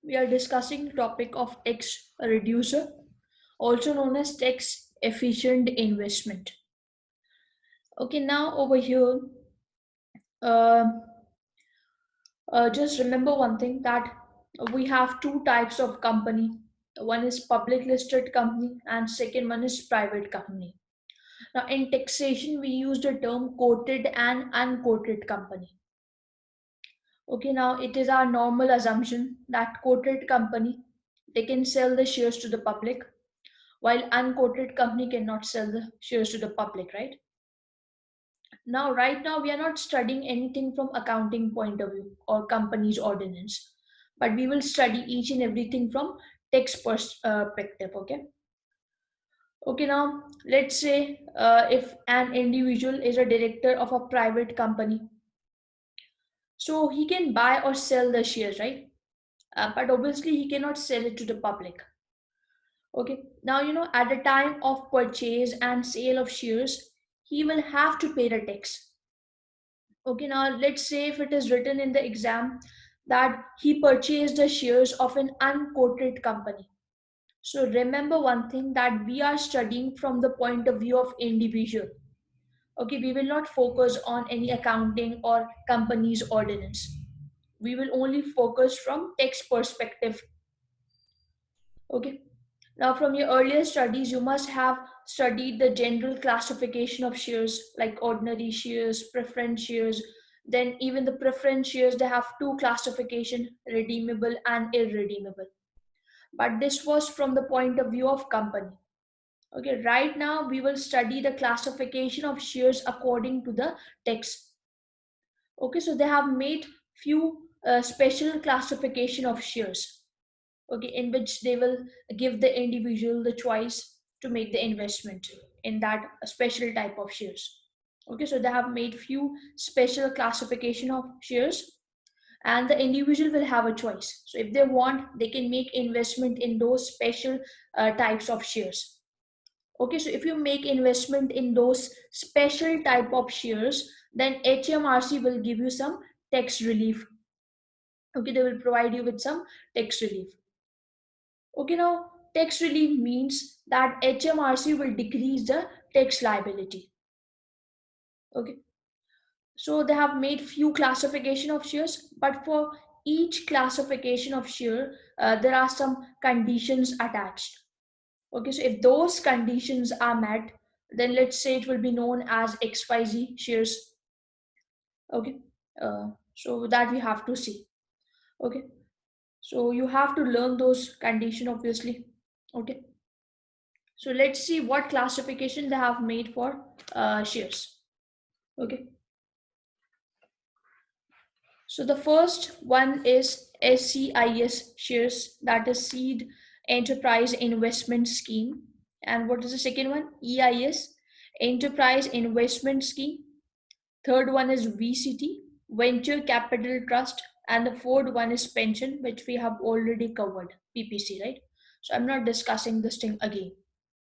We are discussing the topic of tax reducer, also known as tax efficient investment. Okay, now over here, uh, just remember one thing that we have two types of company. One is public listed company and second one is private company. Now in taxation, we use the term quoted and unquoted company. Okay, now it is our normal assumption that quoted company, they can sell the shares to the public, while unquoted company cannot sell the shares to the public, right? Now, right now, we are not studying anything from accounting point of view or company's ordinance, but we will study each and everything from tax perspective, okay? Okay, now let's say if an individual is a director of a private company, so he can buy or sell the shares, right? But obviously, he cannot sell it to the public. Okay, now at the time of purchase and sale of shares, he will have to pay the tax. Okay, now let's say if it is written in the exam that he purchased the shares of an unquoted company. So remember one thing that we are studying from the point of view of individual. Okay, we will not focus on any accounting or company's ordinance. We will only focus from tax perspective. Okay. Now, from your earlier studies, you must have studied the general classification of shares like ordinary shares, preference shares. Then, even the preference shares, they have two classification, redeemable and irredeemable. But this was from the point of view of company. Okay, right now we will study the classification of shares according to the text. Okay, so they have made few special classification of shares, okay, in which they will give the individual the choice to make the investment in that special type of shares. Okay, so they have made few special classification of shares, and the individual will have a choice. So if they want, they can make investment in those special types of shares. Okay, so if you make investment in those special type of shares, then HMRC will give you some tax relief. Okay, they will provide you with some tax relief. Okay, now tax relief means that HMRC will decrease the tax liability. Okay, so they have made few classification of shares, but for each classification of share, there are some conditions attached. Okay, so if those conditions are met, then let's say it will be known as XYZ shares. Okay, so that we have to see. Okay, so you have to learn those condition obviously. Okay. So let's see what classification they have made for shares. Okay. So the first one is SEIS shares, that is Seed Enterprise Investment Scheme. And what is the second one? EIS, Enterprise Investment Scheme. Third one is VCT, Venture Capital Trust. And the fourth one is pension, which we have already covered, PPC, right? So I'm not discussing this thing again.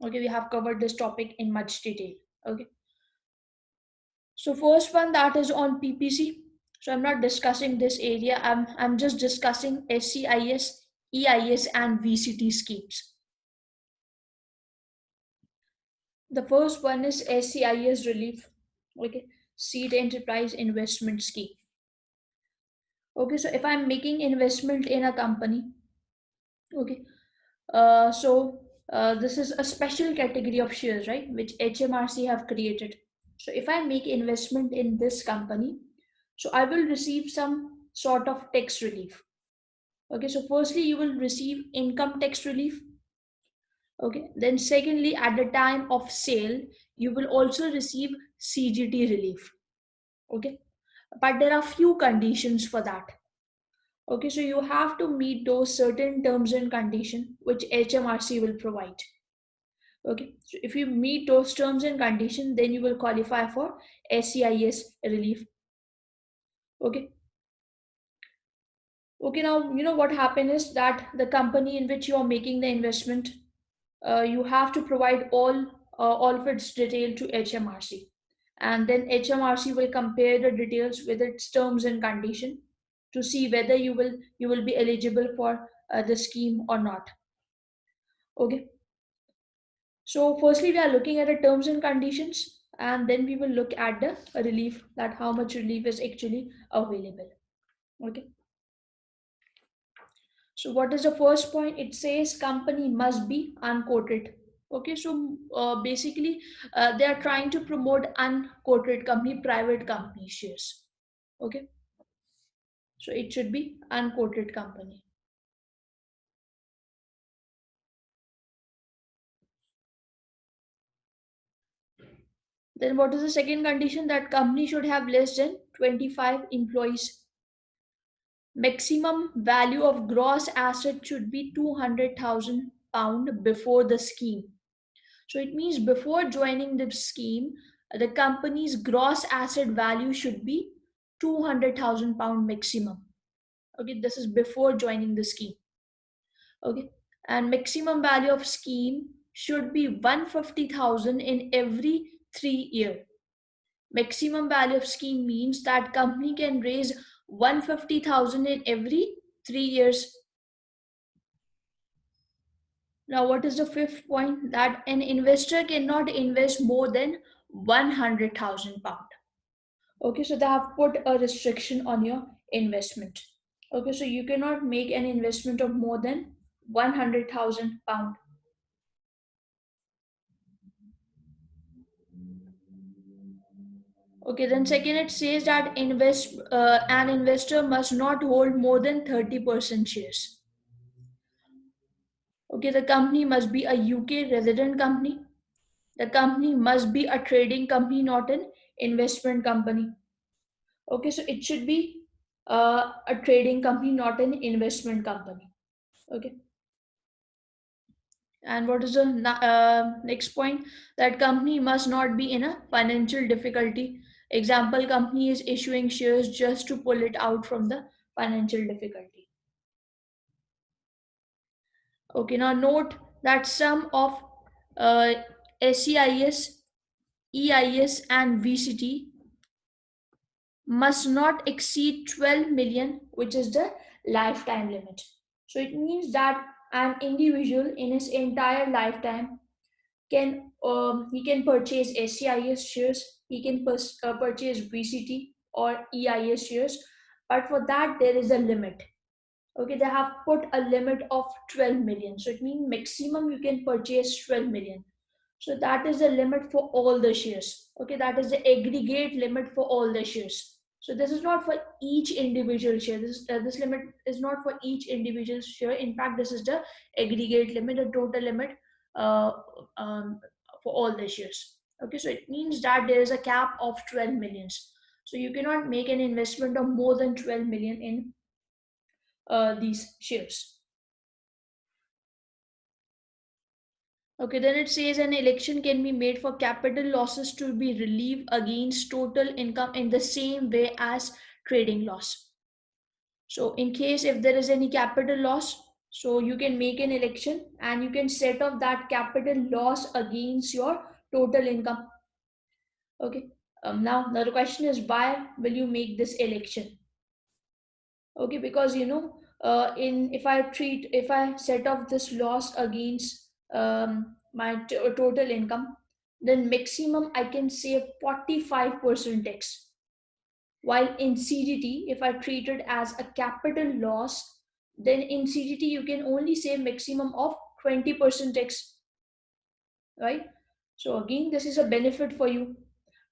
Okay, we have covered this topic in much detail. Okay. So first one, that is on PPC. So I'm not discussing this area. I'm just discussing SCIS, EIS, and VCT schemes. The first one is SCIS Relief. Okay, Seed Enterprise Investment Scheme. Okay, so if I'm making investment in a company, okay, this is a special category of shares, right, which HMRC have created. So if I make investment in this company, so I will receive some sort of tax relief. Okay, so firstly, you will receive income tax relief. Okay, then secondly, at the time of sale, you will also receive CGT relief. Okay, but there are few conditions for that. Okay, so you have to meet those certain terms and condition which HMRC will provide. Okay, so if you meet those terms and condition, then you will qualify for SEIS relief. Okay. Okay, now you know what happened is that the company in which you are making the investment, you have to provide all of its detail to HMRC, and then HMRC will compare the details with its terms and condition. to see whether you will be eligible for the scheme or not. Okay, so firstly we are looking at the terms and conditions, and then we will look at the relief, that how much relief is actually available. Okay, so what is the first point? It says company must be unquoted. Okay, so basically they are trying to promote unquoted company, private company shares. Okay, so it should be unquoted company. Then what is the second condition? That company should have less than 25 employees. Maximum value of gross asset should be 200,000 pound before the scheme. So it means before joining the scheme, the company's gross asset value should be 200,000 pound maximum. Okay, this is before joining the scheme. Okay, and maximum value of scheme should be 150,000 in every 3 year. Maximum value of scheme means that company can raise 150,000 in every 3 years. Now, what is the fifth point? That an investor cannot invest more than 100,000 pound. Okay, so they have put a restriction on your investment. Okay, so you cannot make an investment of more than 100,000 pound. Okay, then second it says that an investor must not hold more than 30% shares. Okay, the company must be a UK resident company. The company must be a trading company, not an investment company. Okay, so it should be a trading company, not an investment company. Okay, and what is the next point? That company must not be in a financial difficulty. Example, company is issuing shares just to pull it out from the financial difficulty. Okay, now note that sum of uh, SEIS, EIS, and VCT must not exceed 12 million, which is the lifetime limit. So it means that an individual in his entire lifetime can he can purchase SEIS shares, he can purchase VCT or EIS shares, but for that there is a limit. Okay, they have put a limit of 12 million. So it means maximum you can purchase 12 million. So that is the limit for all the shares. Okay, that is the aggregate limit for all the shares. So this is not for each individual share. This limit is not for each individual share. In fact, this is the aggregate limit, the total limit uh, um, for all the shares. Okay, so it means that there is a cap of 12 millions. So you cannot make an investment of more than 12 million in these shares. Okay, then it says an election can be made for capital losses to be relieved against total income in the same way as trading loss. So in case if there is any capital loss, so you can make an election and you can set off that capital loss against your total income. Okay. Now the question is, why will you make this election? Okay, because in if I set off this loss against my total income, then maximum I can save 45% tax. While in CGT, if I treat it as a capital loss, then in CGT you can only save maximum of 20% tax, right? So again, this is a benefit for you,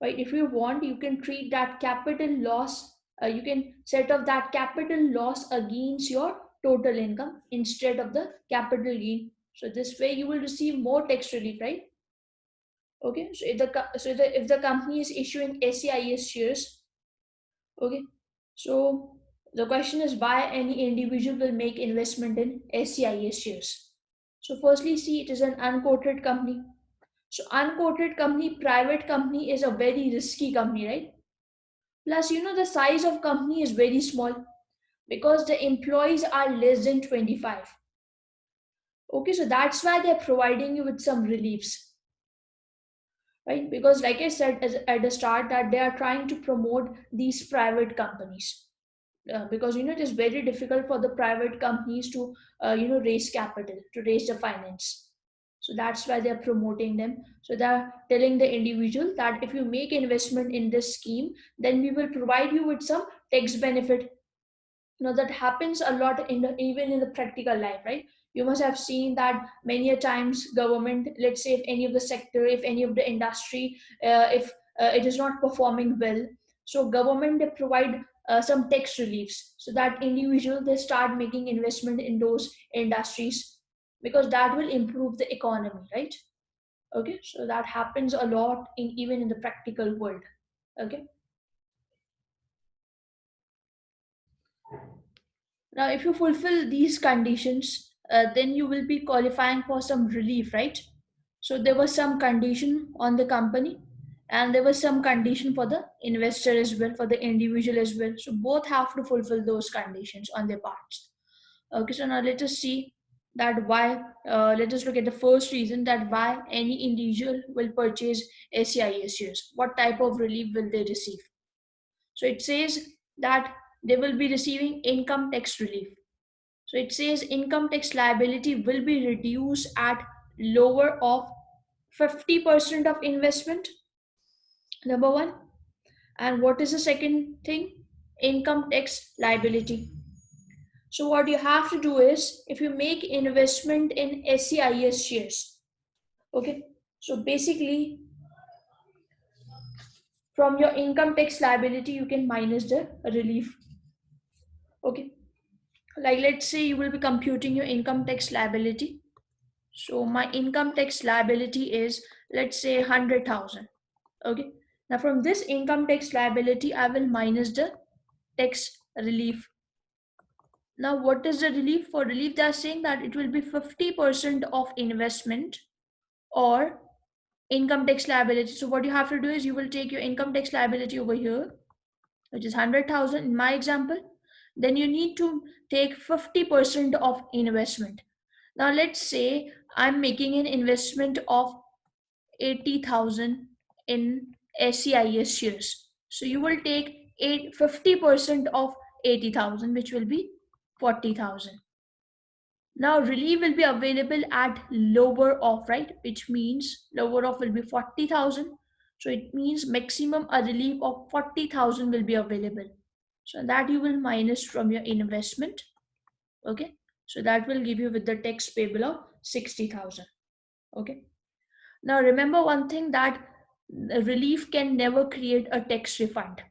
right? If you want, you can treat that capital loss, you can set off that capital loss against your total income instead of the capital gain. So this way you will receive more tax relief, right? Okay, so if the company is issuing SEIS shares, okay, so the question is, why any individual will make investment in SEIS shares? So firstly, see, it is an unquoted company. So unquoted company, private company is a very risky company, right? Plus, the size of company is very small because the employees are less than 25. Okay, so that's why they're providing you with some reliefs, right? Because like I said at the start, that they are trying to promote these private companies. because it is very difficult for the private companies to raise capital, to raise the finance. So that's why they're promoting them. So they're telling the individual that if you make investment in this scheme, then we will provide you with some tax benefit. That happens a lot in the, even in the practical life, right? You must have seen that many a times government, let's say if any of the sector, if any of the industry, if it is not performing well, so government they provide some tax reliefs, so that individual they start making investment in those industries, because that will improve the economy, right? Okay, so that happens a lot in even in the practical world. Okay. Now, if you fulfill these conditions, then you will be qualifying for some relief, right? So there was some condition on the company, and there was some condition for the investor as well, for the individual as well. So both have to fulfill those conditions on their parts. Okay, so now let us see that why. Let us look at the first reason that why any individual will purchase SEIS shares. What type of relief will they receive? So it says that they will be receiving income tax relief. So it says income tax liability will be reduced at lower of 50% of investment, number one. And what is the second thing? Income tax liability. So what you have to do is, if you make investment in SEIS shares, okay, so basically from your income tax liability, you can minus the relief. Okay, like let's say you will be computing your income tax liability. So my income tax liability is, let's say, 100,000. Okay. Now from this income tax liability, I will minus the tax relief. Now what is the relief? For relief, they are saying that it will be 50% of investment or income tax liability. So what you have to do is you will take your income tax liability over here, which is 100,000 in my example. Then you need to take 50% of investment. Now let's say I'm making an investment of 80,000 in SEIS shares. So you will take 50% of 80,000, which will be 40,000. Now relief will be available at lower of, right? Which means lower of will be 40,000. So it means maximum a relief of 40,000 will be available. So that you will minus from your investment. Okay. So that will give you with the tax payable of 60,000. Okay. Now remember one thing, that relief can never create a tax refund.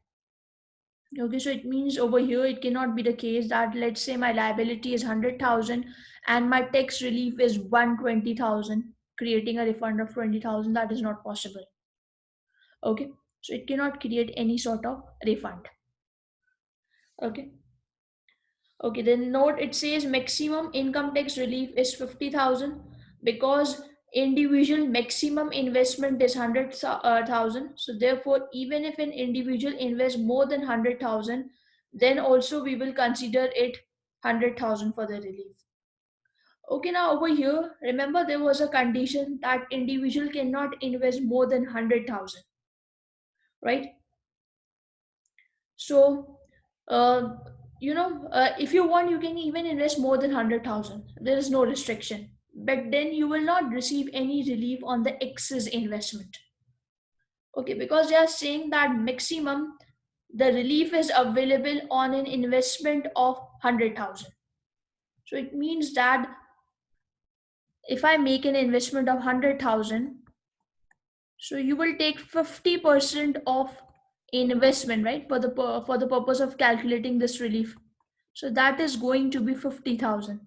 Okay, so it means over here it cannot be the case that let's say my liability is 100,000 and my tax relief is 120,000, creating a refund of 20,000. That is not possible. Okay, so it cannot create any sort of refund. Okay. Okay, then note it says maximum income tax relief is 50,000, because individual maximum investment is 100,000. So therefore, even if an individual invests more than 100,000, then also we will consider it 100,000 for the relief. Okay, now over here, remember there was a condition that individual cannot invest more than 100,000, right? So, uh, if you want, you can even invest more than 100,000. There is no restriction. But then you will not receive any relief on the excess investment. Okay, because they are saying that maximum the relief is available on an investment of 100,000. So it means that if I make an investment of 100,000, so you will take 50% of investment, right? For the purpose of calculating this relief. So that is going to be 50,000.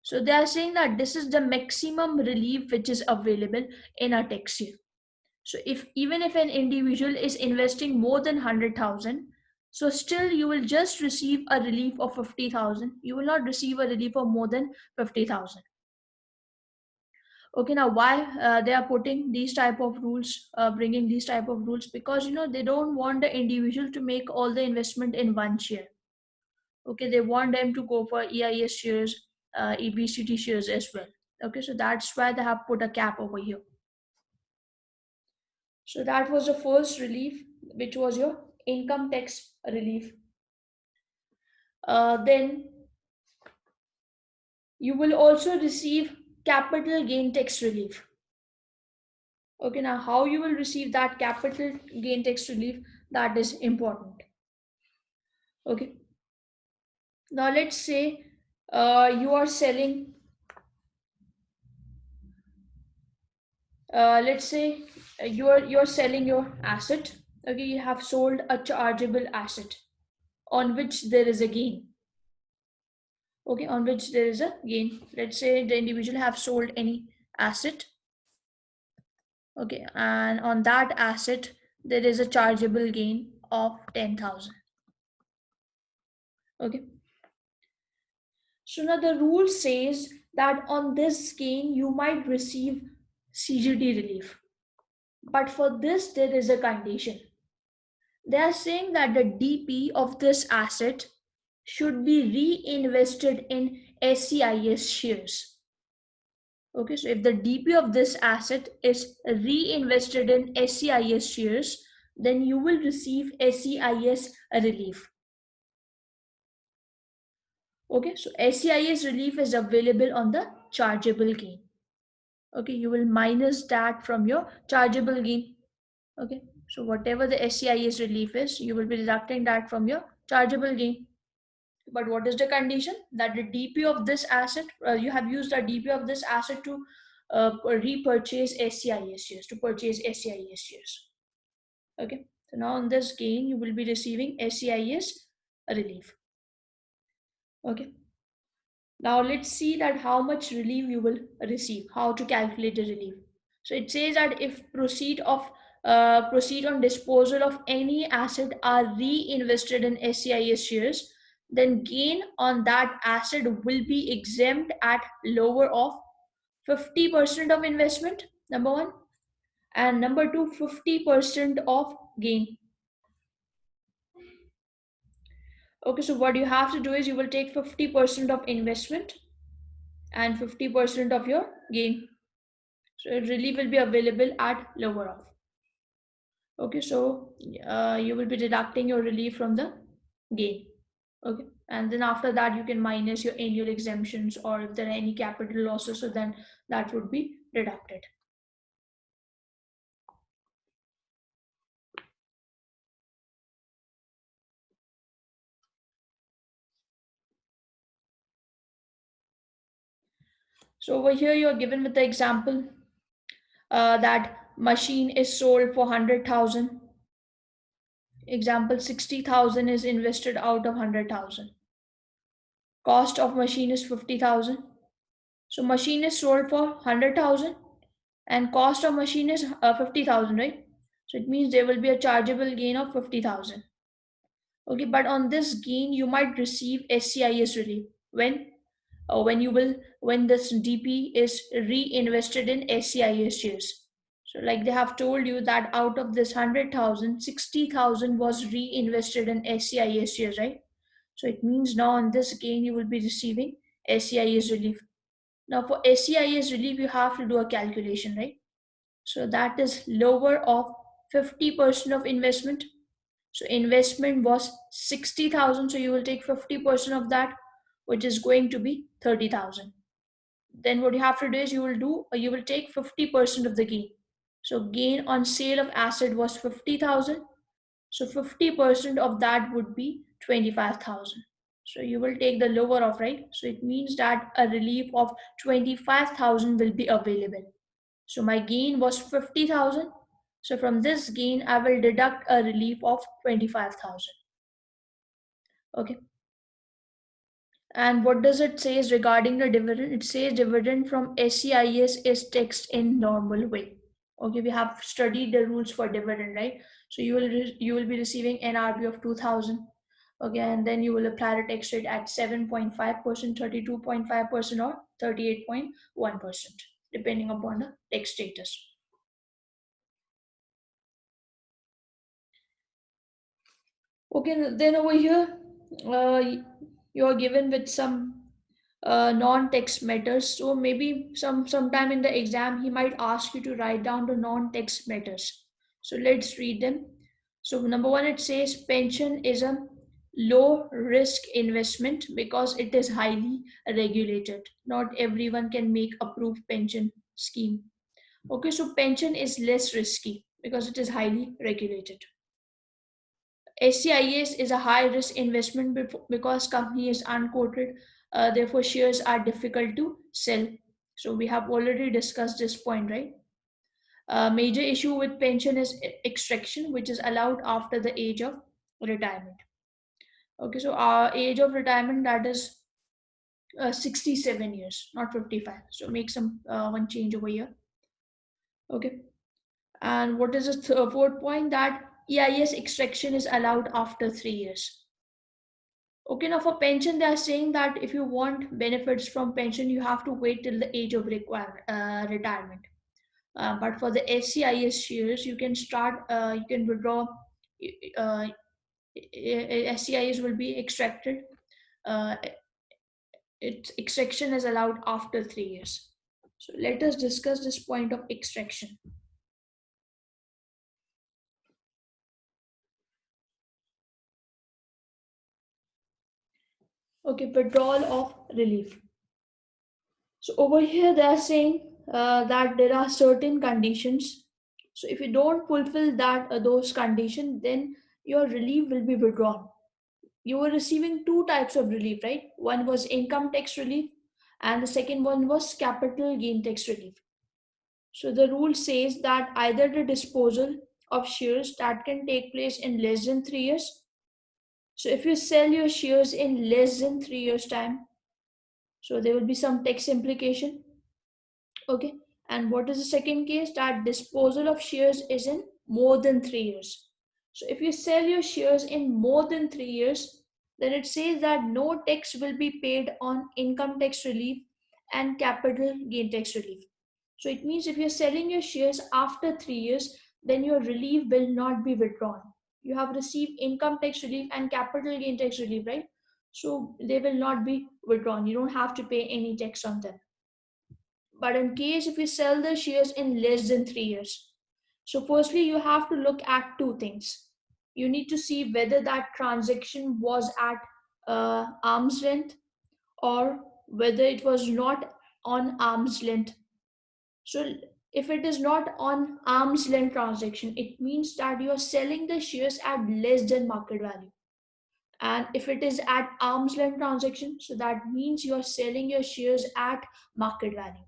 So they are saying that this is the maximum relief which is available in a tax year. So if even if an individual is investing more than 100,000, so still you will just receive a relief of 50,000. You will not receive a relief of more than 50,000. Okay, now why they are putting these type of rules, bringing these type of rules? Because they don't want the individual to make all the investment in one share. Okay, they want them to go for EIS shares, EBCT shares as well. Okay, so that's why they have put a cap over here. So that was the first relief, which was your income tax relief. Then you will also receive capital gain tax relief. Okay, now how you will receive that capital gain tax relief, that is important. Okay, now let's say you are selling, let's say you're selling your asset. Okay, you have sold a chargeable asset on which there is a gain. Okay, on which there is a gain. Let's say the individual have sold any asset. Okay, and on that asset there is a chargeable gain of 10,000. Okay, so now the rule says that on this gain you might receive CGT relief, but for this there is a condition. They are saying that the DP of this asset should be reinvested in SEIS shares. Okay, so if the DP of this asset is reinvested in SEIS shares, then you will receive SEIS relief. Okay, so SEIS relief is available on the chargeable gain. Okay, you will minus that from your chargeable gain. Okay, so whatever the SEIS relief is, you will be deducting that from your chargeable gain. But what is the condition? That the DP of this asset, you have used the DP of this asset to repurchase SEIS shares, to purchase SEIS shares. Okay, so now on this gain, you will be receiving SEIS relief. Okay, now let's see that how much relief you will receive, how to calculate the relief. So it says that if proceed on disposal of any asset are reinvested in SEIS shares, then gain on that asset will be exempt at lower of 50% of investment, number one, and number two, 50% of gain. Okay, so what you have to do is you will take 50% of investment and 50% of your gain. So relief will be available at lower of. Okay, so you will be deducting your relief from the gain. Okay, and then after that you can minus your annual exemptions, or if there are any capital losses, so then that would be deducted. So over here you are given with the example that machine is sold for 100,000. Example, 60,000 is invested out of 100,000. Cost of machine is 50,000. So machine is sold for 100,000 and cost of machine is 50,000, right? So it means there will be a chargeable gain of 50,000. Okay, but on this gain you might receive SCIS relief when this DP is reinvested in SCIS shares. So like they have told you that out of this 100,000, 60,000 was reinvested in SCIS shares, right? So it means now on this gain you will be receiving SCIS relief. Now for SCIS relief you have to do a calculation, right? So that is lower of 50% of investment. So investment was 60,000, so you will take 50% of that, which is going to be 30,000. Then what you have to do is you will take 50% of the gain. So gain on sale of asset was 50,000. So 50% of that would be 25,000. So you will take the lower of, right? So it means that a relief of 25,000 will be available. So my gain was 50,000. So from this gain, I will deduct a relief of 25,000. Okay. And what does it say regarding the dividend? It says dividend from SEIS is taxed in normal way. Okay, we have studied the rules for dividend, right? So you will be receiving NRB of 2,000. Okay, and then you will apply the tax rate at 7.5%, 32.5%, or 38.1%, depending upon the tax status. Okay, then over here, you are given with some non-text matters. So maybe sometime in the exam he might ask you to write down the non-text matters. So let's read them. So number one, it says pension is a low risk investment because it is highly regulated. Not everyone can make approved pension scheme. Okay, so pension is less risky because it is highly regulated. SEIS is a high risk investment because company is unquoted, therefore shares are difficult to sell. So we have already discussed this point, right? Major issue with pension is extraction, which is allowed after the age of retirement. Okay, so our age of retirement, that is 67 years, not 55. So make some one change over here. Okay, and what is the fourth point? That EIS extraction is allowed after 3 years. Okay, now for pension, they are saying that if you want benefits from pension, you have to wait till the age of retirement. But for the SEIS shares, you can start, you can withdraw. Uh, SEIS will be extracted. Uh, its extraction is allowed after 3 years. So let us discuss this point of extraction. Okay, withdrawal of relief. So over here they are saying that there are certain conditions. So if you don't fulfill that those conditions, then your relief will be withdrawn. You were receiving two types of relief, right? One was income tax relief, and the second one was capital gain tax relief. So the rule says that either the disposal of shares that can take place in less than 3 years. So if you sell your shares in less than 3 years time, so there will be some tax implication. Okay. And what is the second case? That disposal of shares is in more than 3 years. So if you sell your shares in more than 3 years, then it says that no tax will be paid on income tax relief and capital gain tax relief. So it means if you're selling your shares after 3 years, then your relief will not be withdrawn. You have received income tax relief and capital gain tax relief, right? So they will not be withdrawn. You don't have to pay any tax on them. But in case if you sell the shares in less than 3 years, so firstly you have to look at two things. You need to see whether that transaction was at arm's length or whether it was not on arm's length. So if it is not on arm's length transaction, it means that you are selling the shares at less than market value. And if it is at arm's length transaction, so that means you are selling your shares at market value.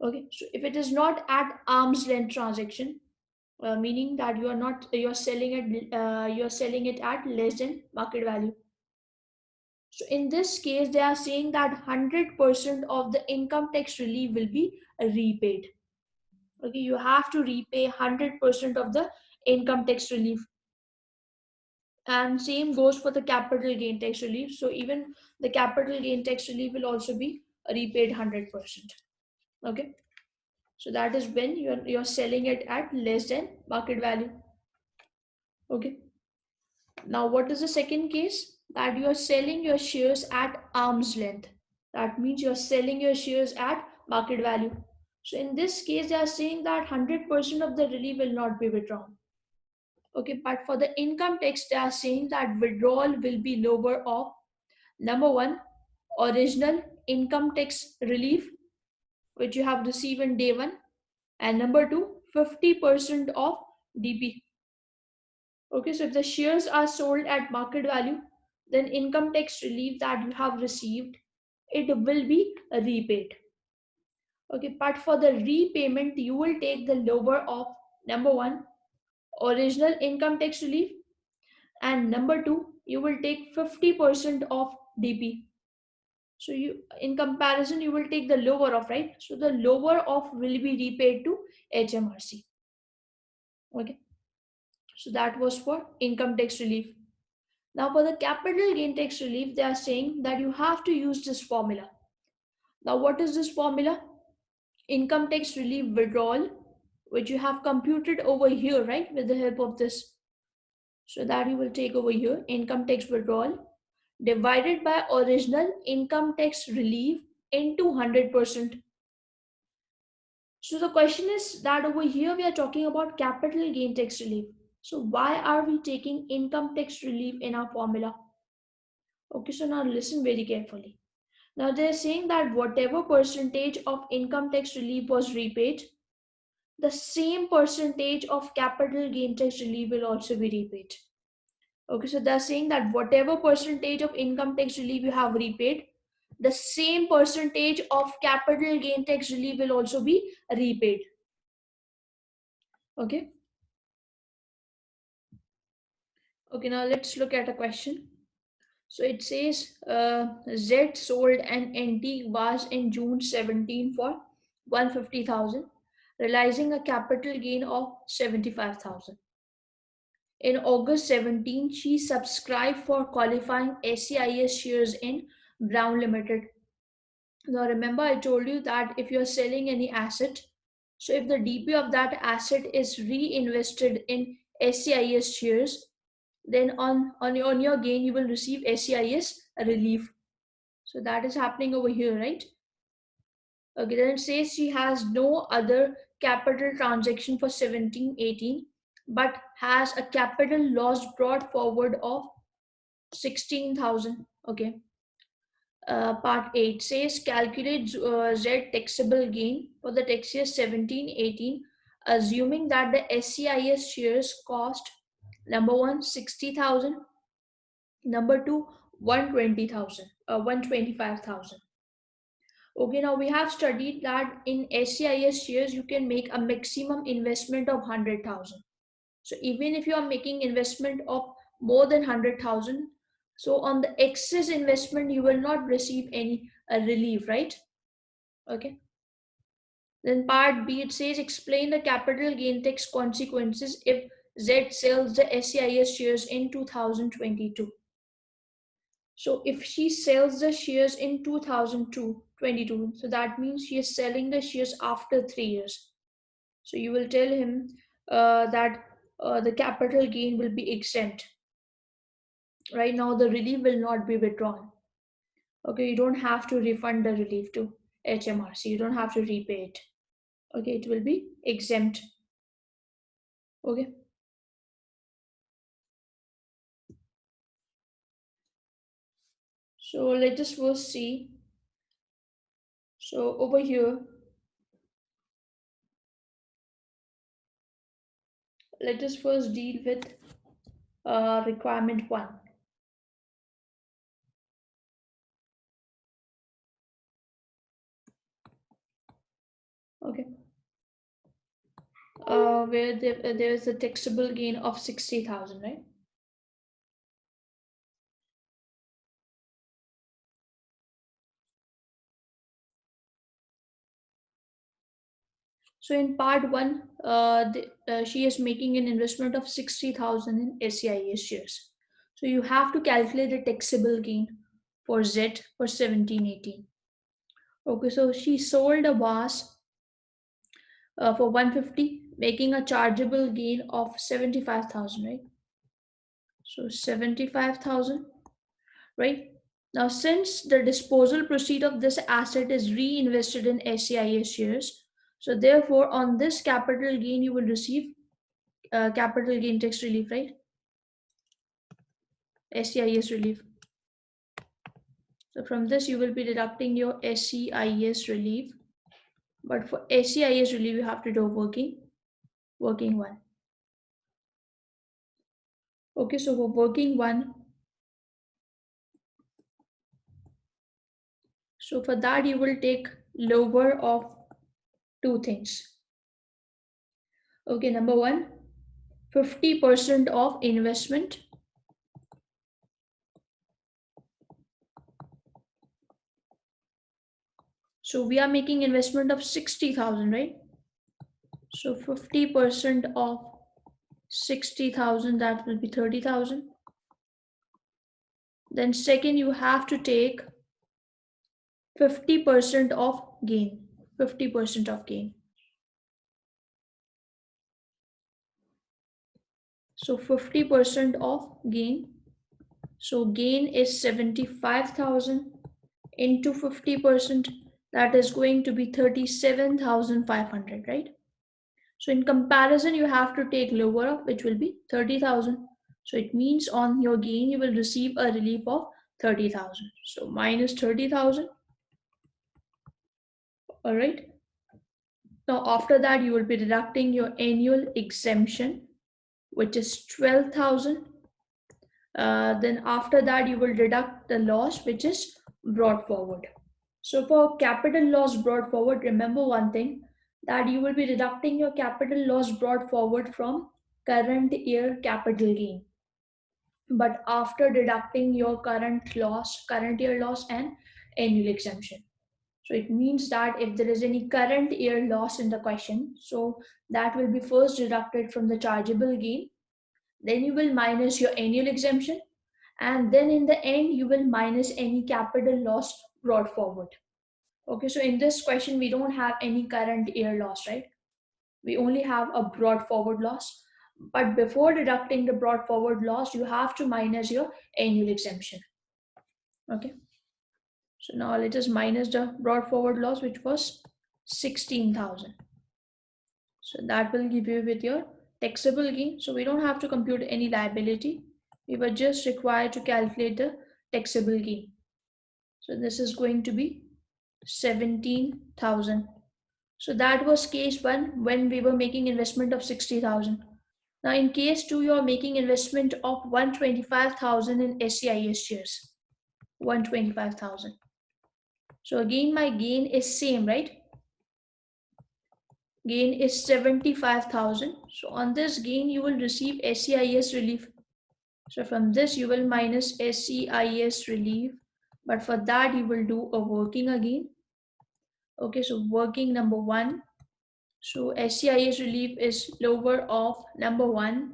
Okay, so if it is not at arm's length transaction, meaning that you're selling it at less than market value. So in this case, they are saying that 100% of the income tax relief will be repaid. Okay, you have to repay 100% of the income tax relief, and same goes for the capital gain tax relief. So even the capital gain tax relief will also be repaid 100%. Okay. So that is when you're selling it at less than market value. Okay. Now what is the second case? That you are selling your shares at arm's length. That means you're selling your shares at market value. So in this case, they are saying that 100% of the relief will not be withdrawn. Okay, but for the income tax, they are saying that withdrawal will be lower of number one, original income tax relief, which you have received in day one, and number two, 50% of DP. Okay, so if the shares are sold at market value, then income tax relief that you have received, it will be repaid. Okay, but for the repayment, you will take the lower of number one, original income tax relief, and number two, you will take 50% of DP. So you, in comparison, you will take the lower of, right? So the lower of will be repaid to HMRC. Okay. So that was for income tax relief. Now for the capital gain tax relief, they are saying that you have to use this formula. Now what is this formula? Income tax relief withdrawal, which you have computed over here, right, with the help of this. So that you will take over here, income tax withdrawal divided by original income tax relief into 100%. So the question is that over here we are talking about capital gain tax relief. So why are we taking income tax relief in our formula? Okay, so now listen very carefully. Now they're saying that whatever percentage of income tax relief was repaid, the same percentage of capital gain tax relief will also be repaid. Okay, so they're saying that whatever percentage of income tax relief you have repaid, the same percentage of capital gain tax relief will also be repaid. Okay. Okay, now let's look at a question. So it says Z sold an antique vase in June 17 for 150,000, realizing a capital gain of 75,000. In August 17, she subscribed for qualifying SEIS shares in Brown Limited. Now remember I told you that if you're selling any asset, so if the DP of that asset is reinvested in SEIS shares, then on your gain you will receive SEIS relief. So that is happening over here, right? Okay, then it says she has no other capital transaction for 17-18, but has a capital loss brought forward of 16,000. Okay. Part 8 says calculate Z taxable gain for the tax year 17-18, assuming that the SEIS shares cost number one 60,000, number two 120,000, 125,000. Okay, now we have studied that in SEIS shares you can make a maximum investment of 100,000. So even if you are making investment of more than 100,000, so on the excess investment you will not receive any relief, right? Okay. Then part B it says explain the capital gain tax consequences if Z sells the SEIS shares in 2022. So if she sells the shares in 2022, so that means she is selling the shares after 3 years. So you will tell him that the capital gain will be exempt. Right now, the relief will not be withdrawn. Okay, you don't have to refund the relief to HMRC. You don't have to repay it. Okay, it will be exempt. Okay. So let us first see. So over here, let us first deal with requirement 1. Okay. Where there is a taxable gain of 60,000, right? So in part 1, she is making an investment of 60,000 in SEIS shares. So you have to calculate the taxable gain for Z for 17-18. Okay, so she sold a vase for 150, making a chargeable gain of 75,000, right? So 75,000, right? Now, since the disposal proceed of this asset is reinvested in SEIS shares, so therefore on this capital gain you will receive capital gain tax relief, right? SEIS relief. So from this you will be deducting your SEIS relief, but for SEIS relief you have to do working one. Okay, so for working one, so for that you will take lower of two things. Okay, number one, 50% of investment. So we are making investment of 60,000, right? So 50% of 60,000, that will be 30,000. Then second, you have to take 50% of gain. 50% of gain. So 50% of gain. So gain is 75,000 into 50%. That is going to be 37,500, right? So in comparison, you have to take lower of, which will be 30,000. So it means on your gain, you will receive a relief of 30,000. So minus 30,000. All right. Now after that, you will be deducting your annual exemption, which is 12,000. Then after that, you will deduct the loss, which is brought forward. So for capital loss brought forward, remember one thing, that you will be deducting your capital loss brought forward from current year capital gain. But after deducting your current year loss and annual exemption. So it means that if there is any current year loss in the question, so that will be first deducted from the chargeable gain. Then you will minus your annual exemption, and then in the end you will minus any capital loss brought forward. Okay, so in this question we don't have any current year loss, right? We only have a brought forward loss. But before deducting the brought forward loss, you have to minus your annual exemption. Okay, so now let us minus the brought forward loss, which was 16,000. So that will give you with your taxable gain. So we don't have to compute any liability. We were just required to calculate the taxable gain. So this is going to be 17,000. So that was case 1 when we were making investment of 60,000. Now in case 2, you are making investment of 125,000 in SEIS shares. 125,000. So again my gain is same, right? Gain is 75,000. So on this gain you will receive SEIS relief. So from this you will minus SEIS relief, but for that you will do a working again. Okay, so working number 1. So SEIS relief is lower of number 1,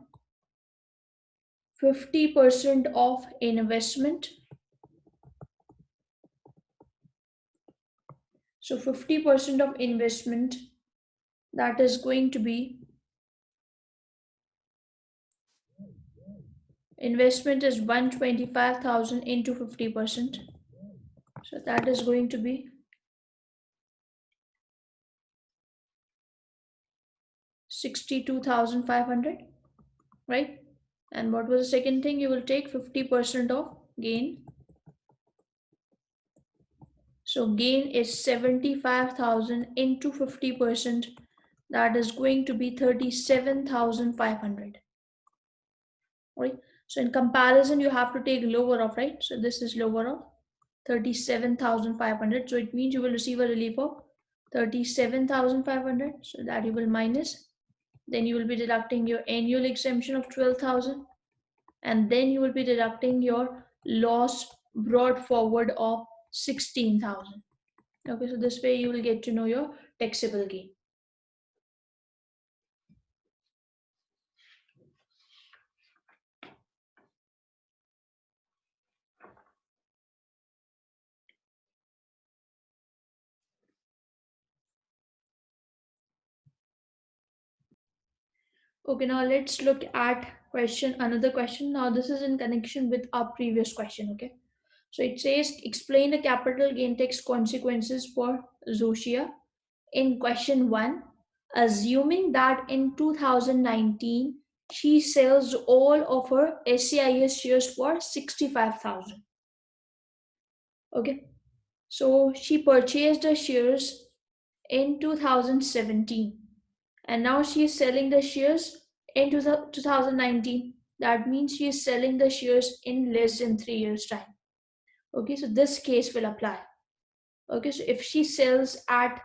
50% of investment. So 50% of investment, that is going to be, investment is 125,000 into 50%. So that is going to be 62,500, right? And what was the second thing? You will take 50% of gain. So gain is 75,000 into 50%. That is going to be 37,500. Right? So in comparison, you have to take lower of, right? So this is lower of 37,500. So it means you will receive a relief of 37,500. So that you will minus. Then you will be deducting your annual exemption of 12,000. And then you will be deducting your loss brought forward of 16,000. Okay, so this way you will get to know your taxable gain. Okay, now let's look at another question. Now this is in connection with our previous question. Okay, so it says explain the capital gain tax consequences for Zosia. In question 1, assuming that in 2019 she sells all of her SEIS shares for 65,000. Okay, so she purchased the shares in 2017, and now she is selling the shares in 2019. That means she is selling the shares in less than 3 years time. Okay, so this case will apply. Okay, so if she sells at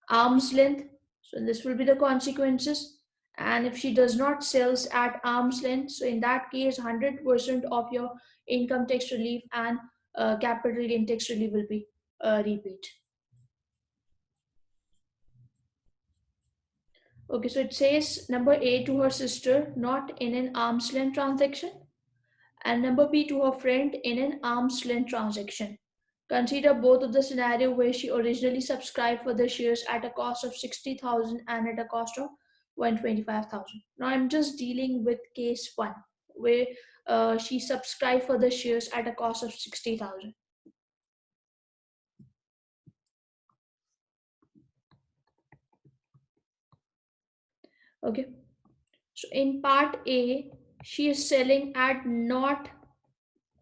arm's length, so this will be the consequences. And if she does not sells at arm's length, so in that case 100% of your income tax relief and capital gain tax relief will be repaid. Okay, so it says number A to her sister, not in an arm's length transaction, and number B to her friend in an arm's length transaction. Consider both of the scenario where she originally subscribed for the shares at a cost of 60,000 and at a cost of 125,000. Now I'm just dealing with case 1 where she subscribed for the shares at a cost of 60,000. Okay, so in part A, she is selling at not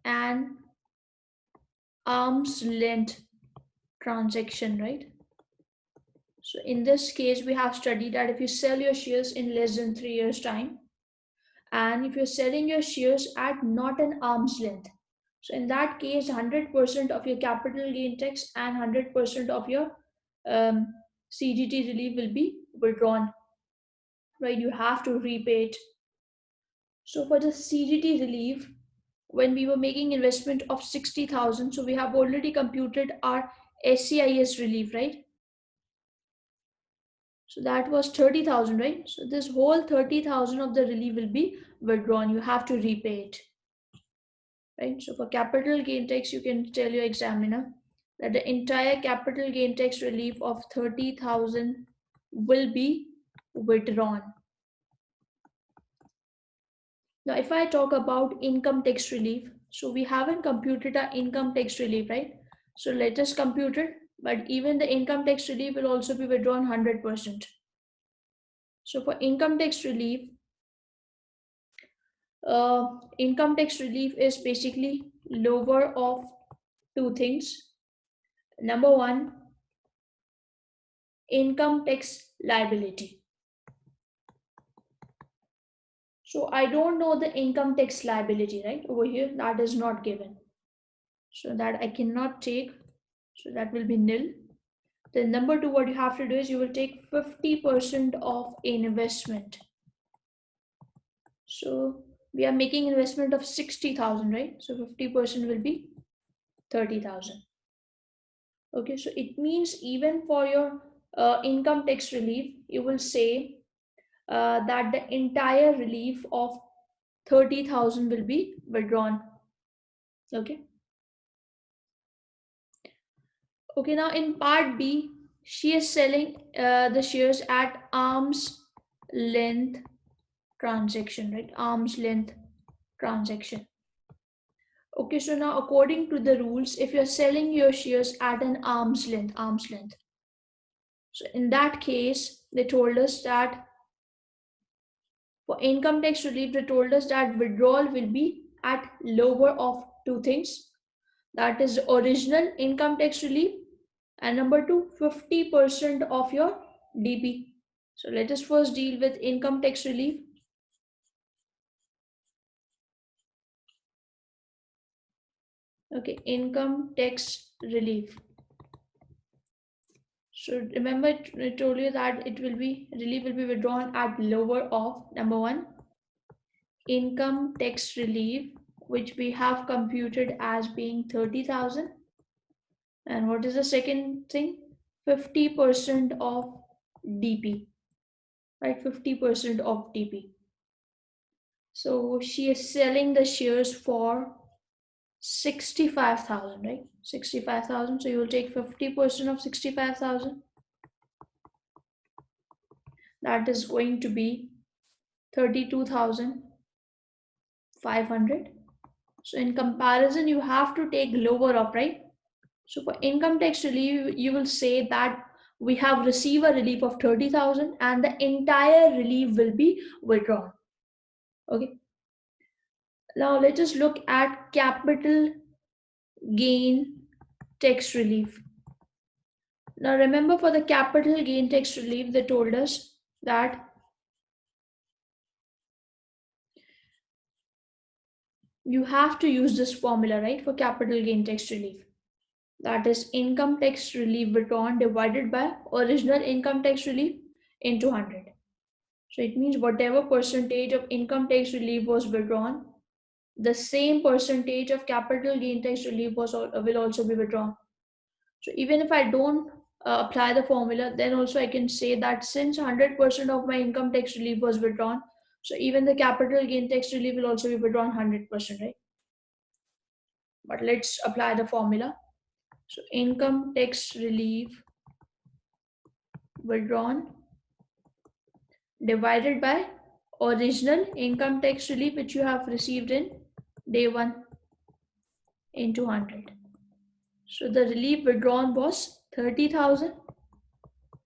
an arm's length transaction, right? So in this case, we have studied that if you sell your shares in less than 3 years' time, and if you're selling your shares at not an arm's length, so in that case, 100% of your capital gain tax and 100% of your um, CGT relief will be withdrawn, right? You have to repay it. So for the CGT relief, when we were making investment of 60,000, so we have already computed our SEIS relief, right? So that was 30,000, right? So this whole 30,000 of the relief will be withdrawn. You have to repay it, right? So for capital gain tax, you can tell your examiner that the entire capital gain tax relief of 30,000 will be withdrawn. Now, if I talk about income tax relief, so we haven't computed our income tax relief, right? So let us compute it, but even the income tax relief will also be withdrawn 100%. So for income tax relief is basically lower of two things. Number one, income tax liability. So I don't know the income tax liability, right? Over here, that is not given. So that I cannot take. So that will be nil. Then number two, what you have to do is you will take 50% of investment. So we are making investment of 60,000, right? So 50% will be 30,000. Okay, so it means even for your income tax relief, you will say that the entire relief of 30,000 will be withdrawn. Okay. Okay, now in part B, she is selling the shares at arm's length transaction, right? Arm's length transaction. Okay, so now according to the rules, if you're selling your shares at an arm's length. So in that case, they told us that for income tax relief, they told us that withdrawal will be at lower of two things. That is original income tax relief, and number two, 50% of your DP. So let us first deal with income tax relief. Okay, income tax relief. So remember, I told you that relief will be withdrawn at lower of number one, income tax relief, which we have computed as being 30,000. And what is the second thing? 50% of DP, right? 50% of DP. So she is selling the shares for 65,000, right? 65,000. So you will take 50% of 65,000. That is going to be 32,500. So in comparison, you have to take lower of, right? So for income tax relief, you will say that we have received a relief of 30,000 and the entire relief will be withdrawn. Okay. Now let us look at capital gain tax relief. Now remember, for the capital gain tax relief, they told us that you have to use this formula, right, for capital gain tax relief. That is income tax relief withdrawn divided by original income tax relief into 100. So it means whatever percentage of income tax relief was withdrawn, the same percentage of capital gain tax relief will also be withdrawn. So even if I don't apply the formula, then also I can say that since 100% of my income tax relief was withdrawn, so even the capital gain tax relief will also be withdrawn 100%, right? But let's apply the formula. So income tax relief withdrawn divided by original income tax relief which you have received in day 1 into 100. So the relief withdrawn was 30,000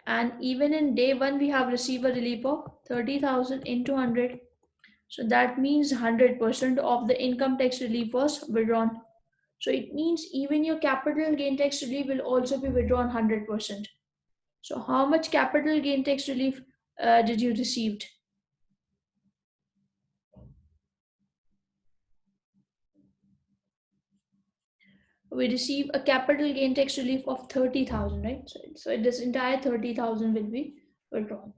And even in day one, we have received a relief of 30,000 into 100. So that means 100% of the income tax relief was withdrawn. So it means even your capital gain tax relief will also be withdrawn 100%. So how much capital gain tax relief did you received? We receive a capital gain tax relief of 30,000, right? So this entire 30,000 will be withdrawn.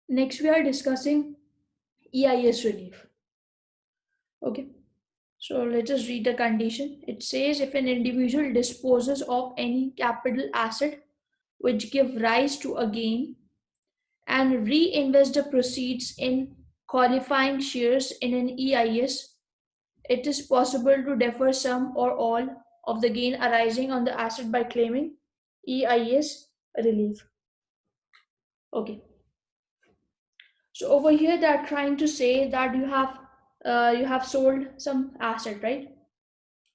Next, we are discussing EIS relief. Okay, so let us read the condition. It says if an individual disposes of any capital asset which give rise to a gain and reinvest the proceeds in qualifying shares in an EIS, it is possible to defer some or all of the gain arising on the asset by claiming EIS relief. Okay. So over here they are trying to say that you have sold some asset, right?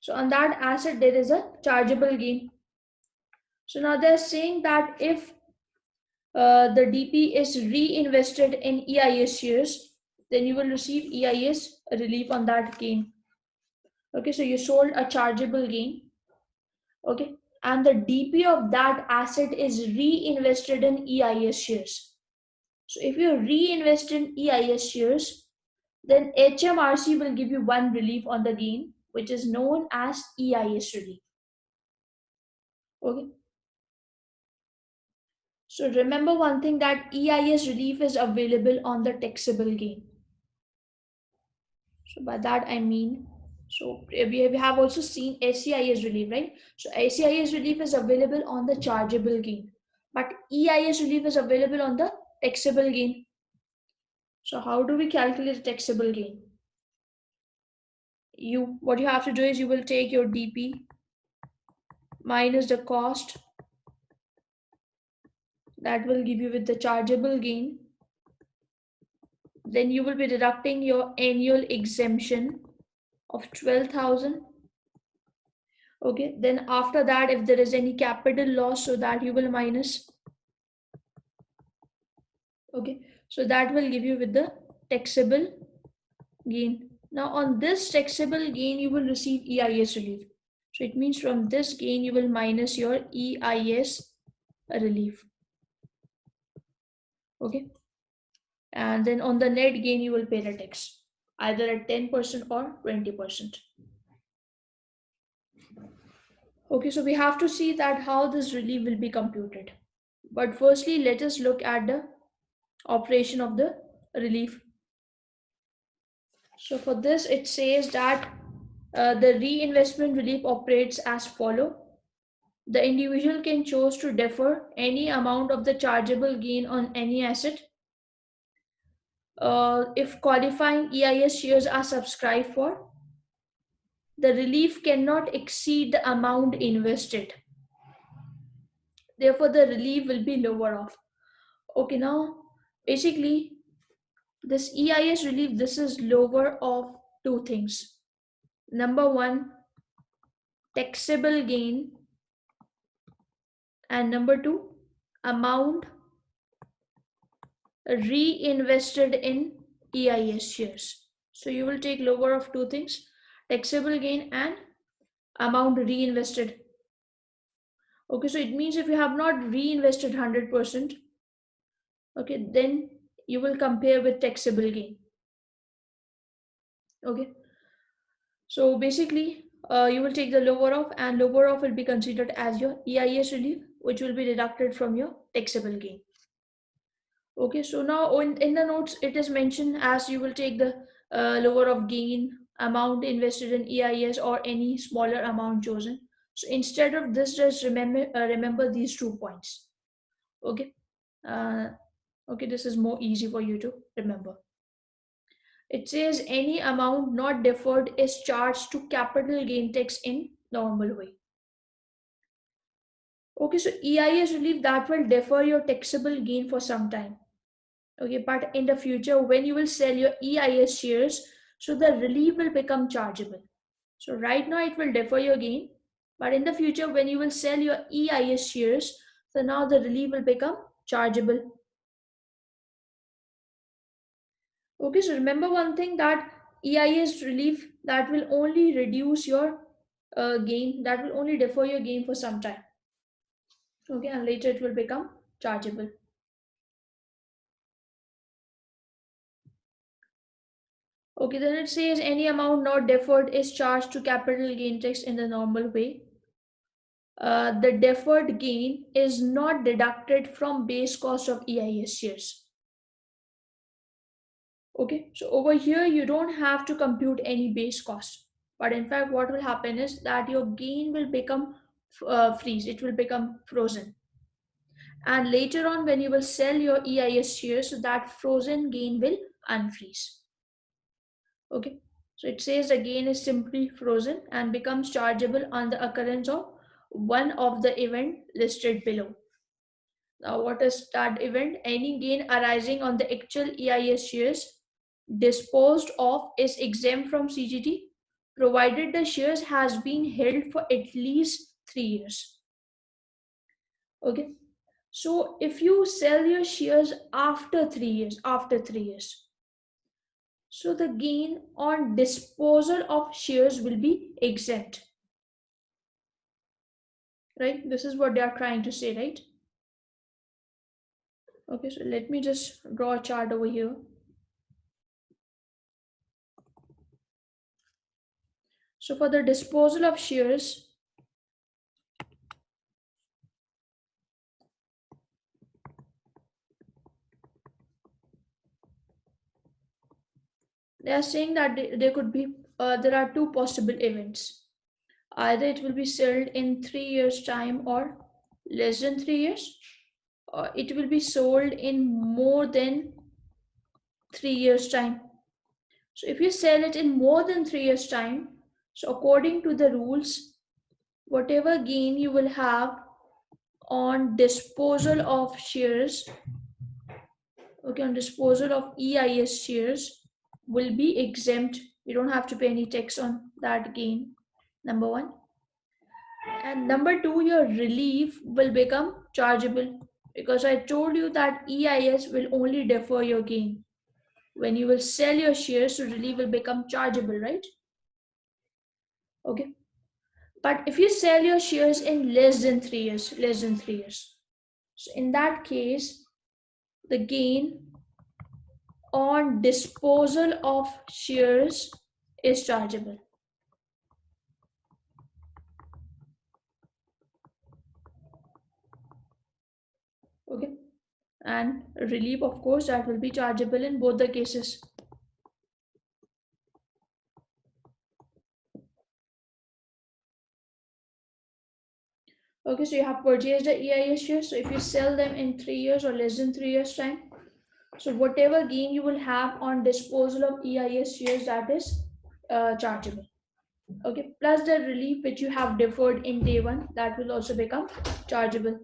So on that asset there is a chargeable gain. So now they're saying that if the DP is reinvested in EIS shares, then you will receive EIS relief on that gain. Okay, so you sold a chargeable gain. Okay, and the DP of that asset is reinvested in EIS shares. So if you reinvest in EIS shares, then HMRC will give you one relief on the gain, which is known as EIS relief. Okay. So remember one thing, that EIS relief is available on the taxable gain. So by that I mean, so we have also seen SEIS relief, right? So SEIS relief is available on the chargeable gain, but EIS relief is available on the taxable gain. So how do we calculate the taxable gain? What you have to do is you will take your DP minus the cost that will give you with the chargeable gain. Then you will be deducting your annual exemption of 12,000. Okay, then after that, if there is any capital loss, so that you will minus. Okay, so that will give you with the taxable gain. Now on this taxable gain, you will receive EIS relief. So it means from this gain, you will minus your EIS relief. Okay, and then on the net gain, you will pay the tax either at 10% or 20%. Okay, so we have to see that how this relief will be computed. But firstly, let us look at the operation of the relief. So for this, it says that the reinvestment relief operates as follow. The individual can choose to defer any amount of the chargeable gain on any asset. If qualifying EIS shares are subscribed for, the relief cannot exceed the amount invested. Therefore, the relief will be lower off. Okay, now basically this EIS relief, this is lower of two things. Number one, taxable gain, and number two, amount reinvested in EIS shares. So you will take lower of two things, taxable gain and amount reinvested. Okay, so it means if you have not reinvested 100%, okay, then you will compare with taxable gain. Okay, so basically you will take the lower of, and lower of will be considered as your EIS relief, which will be deducted from your taxable gain. Okay, so now in the notes it is mentioned as you will take the lower of gain, amount invested in EIS, or any smaller amount chosen. So instead of this, just remember these 2 points. Okay, uh, okay, this is more easy for you to remember. It says any amount not deferred is charged to capital gain tax in normal way. Okay, so EIS relief that will defer your taxable gain for some time. Okay, but in the future, when you will sell your EIS shares, so the relief will become chargeable. So right now it will defer your gain, but in the future, when you will sell your EIS shares, so now the relief will become chargeable. Okay, so remember one thing, that EIS relief that will only reduce your gain, that will only defer your gain for some time. Okay, and later it will become chargeable. Okay, then it says any amount not deferred is charged to capital gain tax in the normal way. The deferred gain is not deducted from base cost of EIS shares. Okay, so over here you don't have to compute any base cost, but in fact what will happen is that your gain will become freeze, it will become frozen, and later on when you will sell your EIS shares, so that frozen gain will unfreeze. Okay, so it says the gain is simply frozen and becomes chargeable on the occurrence of one of the event listed below. Now, what is that event? Any gain arising on the actual EIS shares disposed of is exempt from CGT, provided the shares has been held for at least 3 years. Okay. So if you sell your shares after 3 years, so the gain on disposal of shares will be exempt. Right? This is what they are trying to say, right? Okay, so let me just draw a chart over here. So for the disposal of shares, they are saying that there could be there are two possible events. Either it will be sold in 3 years time or less than 3 years, or it will be sold in more than 3 years time. So if you sell it in more than 3 years time, so according to the rules, whatever gain you will have on disposal of shares, okay, on disposal of EIS shares, will be exempt. You don't have to pay any tax on that gain, number one. And number two, your relief will become chargeable, because I told you that EIS will only defer your gain. When you will sell your shares, so relief will become chargeable, right? Okay. But if you sell your shares in less than 3 years, so in that case, the gain on disposal of shares is chargeable. Okay, and relief, of course, that will be chargeable in both the cases. Okay, so you have purchased the EIS shares. So if you sell them in 3 years or less than 3 years time, so whatever gain you will have on disposal of EIS shares, that is chargeable. Okay, plus the relief which you have deferred in day one, that will also become chargeable.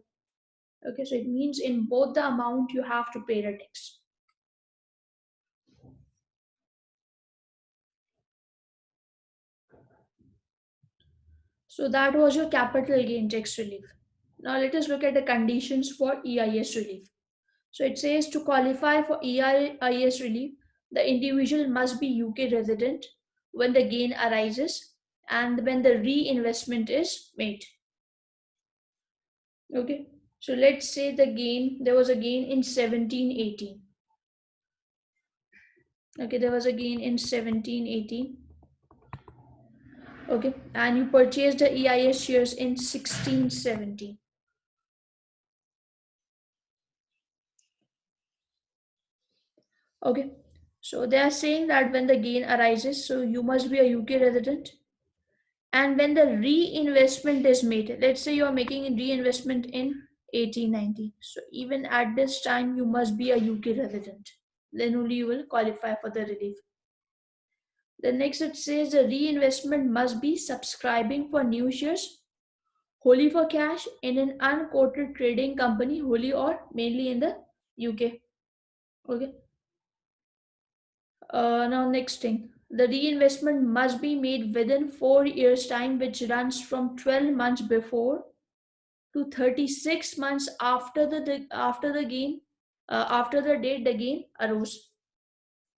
Okay, so it means in both the amount you have to pay the tax. So that was your capital gain tax relief. Now let us look at the conditions for EIS relief. So it says to qualify for EIS relief, the individual must be UK resident when the gain arises and when the reinvestment is made. Okay, so let's say there was a gain in 1718. Okay, there was a gain in 1718. Okay, and you purchased the EIS shares in 1670. Okay, so they are saying that when the gain arises, so you must be a UK resident, and when the reinvestment is made, let's say you are making a reinvestment in 1890, so even at this time you must be a UK resident, then only you will qualify for the relief. The next, it says the reinvestment must be subscribing for new shares, wholly for cash in an unquoted trading company, wholly or mainly in the UK. Okay. Now next thing, the reinvestment must be made within 4 years time, which runs from 12 months before to 36 months after the gain, after the date the gain arose.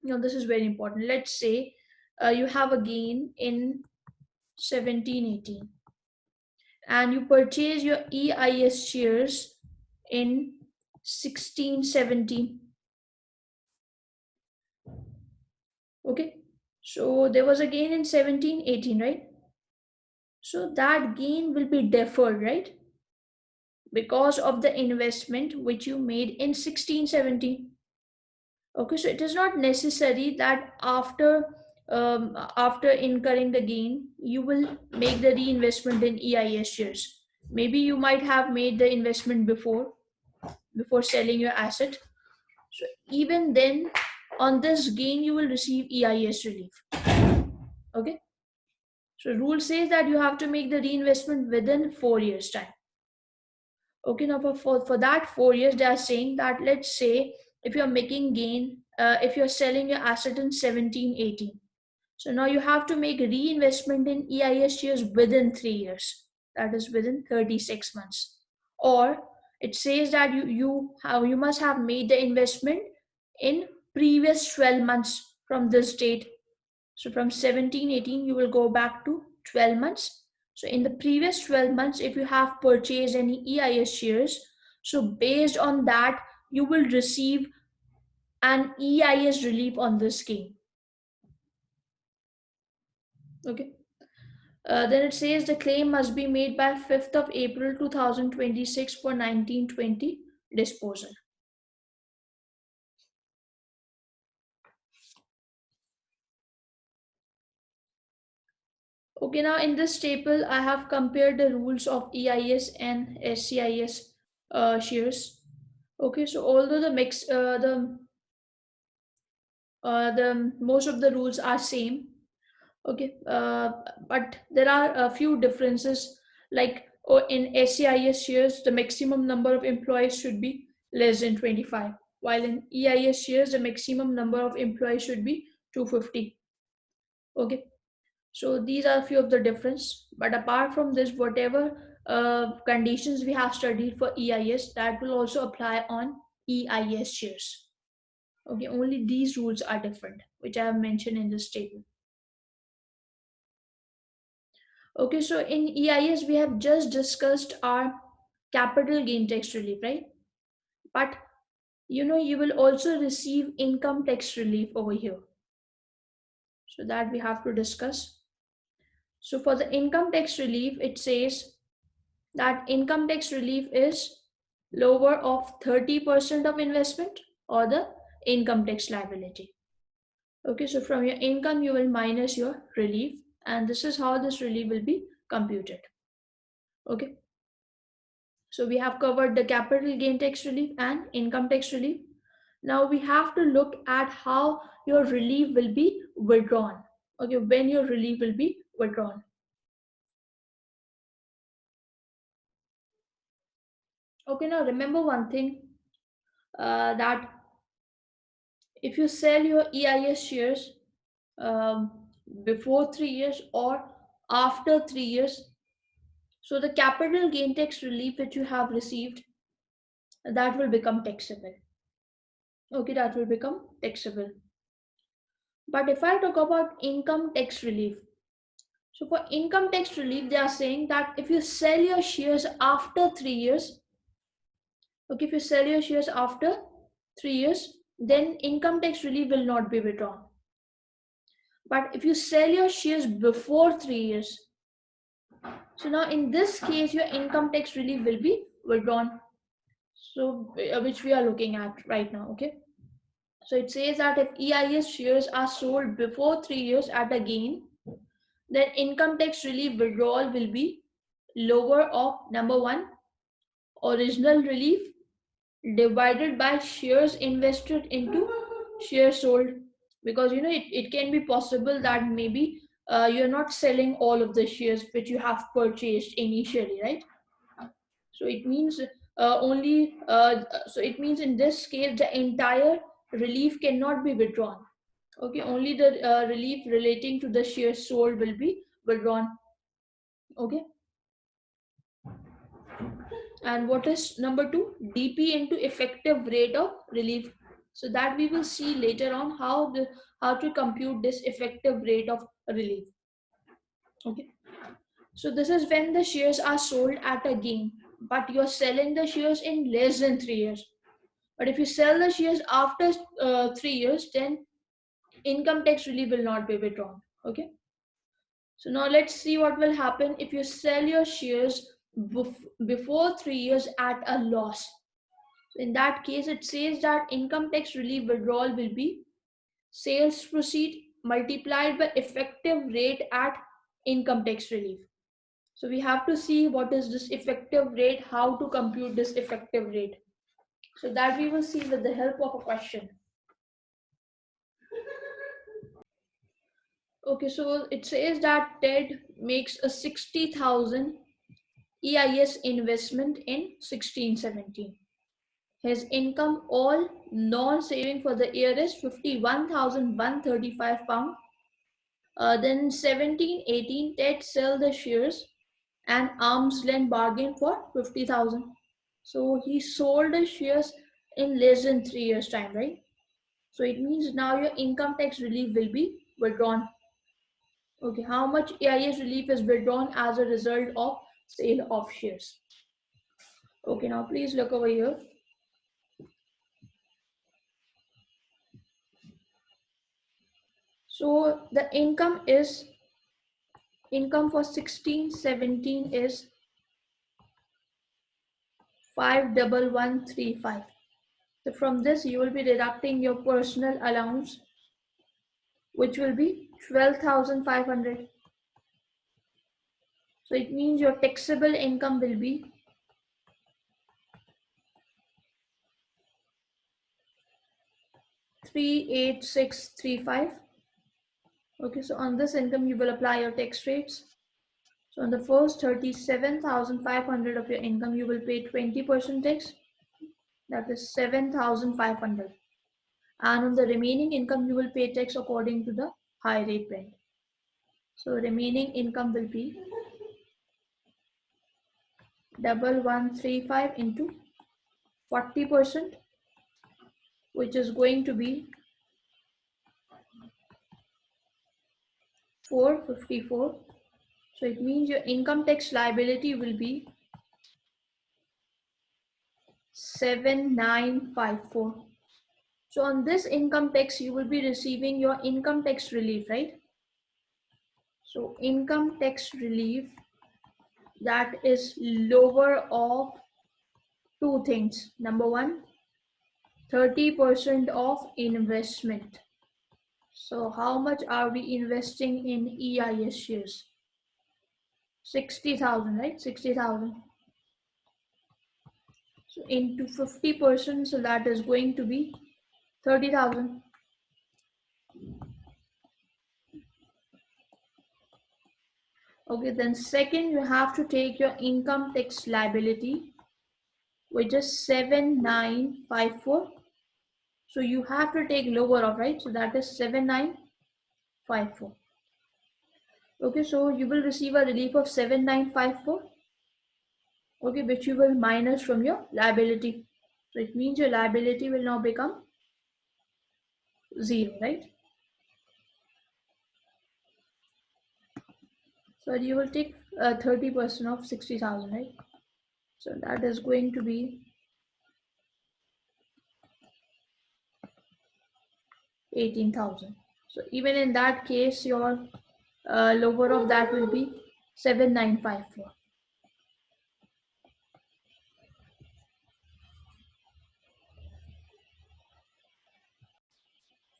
Now this is very important. Let's say you have a gain in 1718 and you purchase your EIS shares in 1617. Okay, so there was a gain in 1718, right? So that gain will be deferred, right? Because of the investment which you made in 1617. Okay, so it is not necessary that after incurring the gain, you will make the reinvestment in EIS shares. Maybe you might have made the investment before selling your asset. So even then, on this gain, you will receive EIS relief. Okay. So rule says that you have to make the reinvestment within 4 years time. Okay, now for that 4 years, they are saying that, let's say if you're making gain, if you're selling your asset in 1718, so now you have to make reinvestment in EIS shares within 3 years, that is within 36 months. Or it says that you must have made the investment in previous 12 months from this date. So from 1718, you will go back to 12 months. So in the previous 12 months, if you have purchased any EIS shares, so based on that, you will receive an EIS relief on this scheme. Okay. Then it says the claim must be made by 5th of April 2026 for 1920 disposal. Okay, now in this table, I have compared the rules of EIS and SEIS shares. Okay, so although the most of the rules are same, okay, but there are a few differences. Like in SEIS shares, the maximum number of employees should be less than 25, while in EIS shares, the maximum number of employees should be 250. Okay, so these are a few of the difference. But apart from this, whatever conditions we have studied for EIS, that will also apply on EIS shares. Okay, only these rules are different, which I have mentioned in this table. Okay, so in EIS, we have just discussed our capital gain tax relief, right? But you will also receive income tax relief over here. So that we have to discuss. So for the income tax relief, it says that income tax relief is lower of 30% of investment or the income tax liability. Okay, so from your income, you will minus your relief, and this is how this relief will be computed. Okay, so we have covered the capital gain tax relief and income tax relief. Now we have to look at how your relief will be withdrawn. Okay, when your relief will be withdrawn. Okay, now remember one thing, that if you sell your EIS shares um, before 3 years or after 3 years, so the capital gain tax relief which you have received, that will become taxable. Okay, that will become taxable. But if I talk about income tax relief, so for income tax relief, they are saying that if you sell your shares after 3 years, okay, if you sell your shares after 3 years, then income tax relief will not be withdrawn. But if you sell your shares before 3 years, so now in this case, your income tax relief will be withdrawn. So which we are looking at right now, okay? So it says that if EIS shares are sold before 3 years at a gain, then income tax relief withdrawal will be lower of number one, original relief divided by shares invested into shares sold. Because it can be possible that maybe you're not selling all of the shares which you have purchased initially, right? So it means so it means in this case the entire relief cannot be withdrawn. Okay, only the relief relating to the shares sold will be withdrawn. Okay, and what is number two? DP into effective rate of relief. So that we will see later on how to compute this effective rate of relief. Okay, so this is when the shares are sold at a gain, but you're selling the shares in less than 3 years. But if you sell the shares after 3 years, then income tax relief will not be withdrawn. Okay. So now let's see what will happen if you sell your shares before 3 years at a loss. So in that case, it says that income tax relief withdrawal will be sales proceed multiplied by effective rate at income tax relief. So we have to see what is this effective rate, how to compute this effective rate. So that we will see with the help of a question. Okay, so it says that Ted makes a 60,000 EIS investment in 1617. His income, all non-saving for the year, is 51,135 pound. Then 1718, Ted sell the shares and arm's length bargain for 50,000. So he sold the shares in less than 3 years time, right? So it means now your income tax relief will be withdrawn. Okay, how much EIS relief is withdrawn as a result of sale of shares? Okay, now please look over here. So the income for 1617 is 51135. So from this you will be deducting your personal allowance, which will be 12,500. So it means your taxable income will be 38635. Okay, so on this income you will apply your tax rates. So on the first 37,500 of your income you will pay 20% tax, that is 7,500. And on the remaining income you will pay tax according to the high rate band. So remaining income will be 1135 into 40%, which is going to be 454. So it means your income tax liability will be 7954. So on this income tax you will be receiving your income tax relief, right? So income tax relief, that is lower of two things. Number one, 30% of investment. So how much are we investing in EIS shares? 60,000, right? 60,000. So into 50%, so that is going to be 30,000. Okay, then second, you have to take your income tax liability, which is 7954. So you have to take lower of, right? So that is 7954. Okay, so you will receive a relief of 7954. Okay, which you will minus from your liability. So it means your liability will now become 0, right? So you will take 30% of 60,000, right? So that is going to be 18,000. So even in that case, your lower of that will be 7954.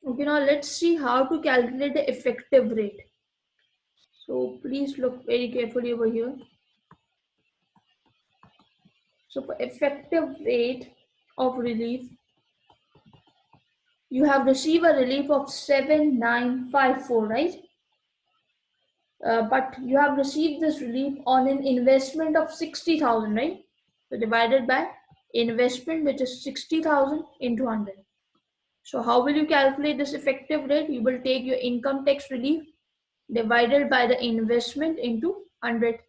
Okay, now let's see how to calculate the effective rate. So please look very carefully over here. So for effective rate of relief, you have received a relief of 7954, right? But you have received this relief on an investment of 60,000, right? So divided by investment, which is 60,000 into 100. So how will you calculate this effective rate? You will take your income tax relief divided by the investment into 100.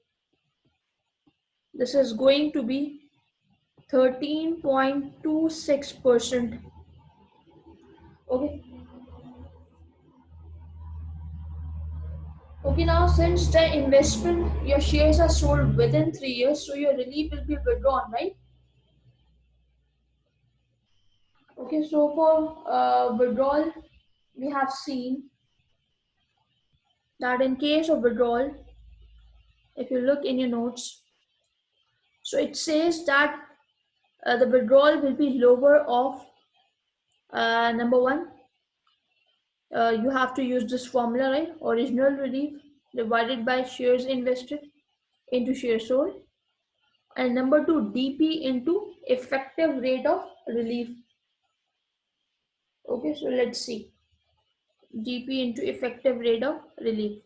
This is going to be 13.26%. Okay. Okay, now since the investment, your shares are sold within 3 years, so your relief will be withdrawn, right? Okay, so for withdrawal, we have seen that in case of withdrawal, if you look in your notes, so it says that the withdrawal will be lower of number one, you have to use this formula, right? Original relief divided by shares invested into shares sold, and number two, DP into effective rate of relief. Okay, so let's see. DP into effective rate of relief.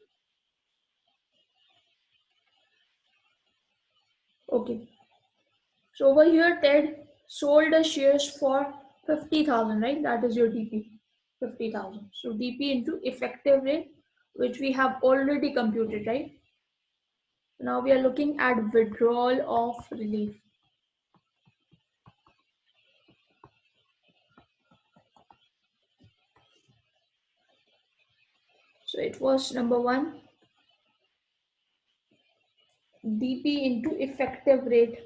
Okay, so over here Ted sold the shares for 50,000, right? That is your DP, 50,000. So DP into effective rate, which we have already computed, right? Now we are looking at withdrawal of relief. So it was number one, DP into effective rate.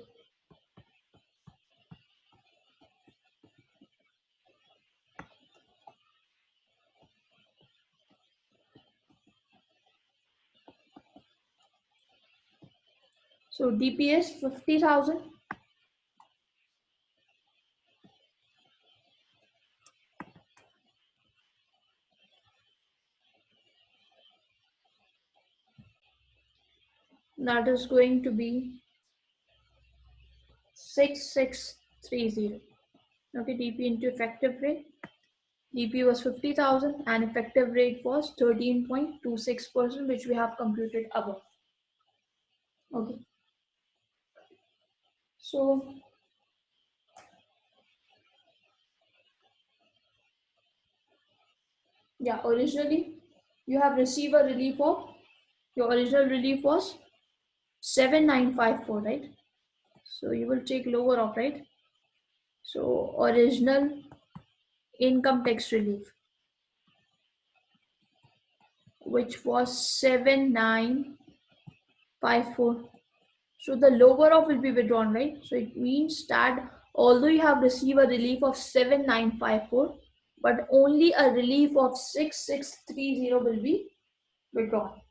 So DP is 50,000. That is going to be 6630. Okay, DP into effective rate. DP was 50,000 and effective rate was 13.26%, which we have computed above. Okay. So yeah, originally you have received a relief of, your original relief was 7954, right? So you will take lower of, right? So original income tax relief, which was 7954. So the lower of will be withdrawn, right? So it means that although you have received a relief of 7954, but only a relief of 6630 will be withdrawn.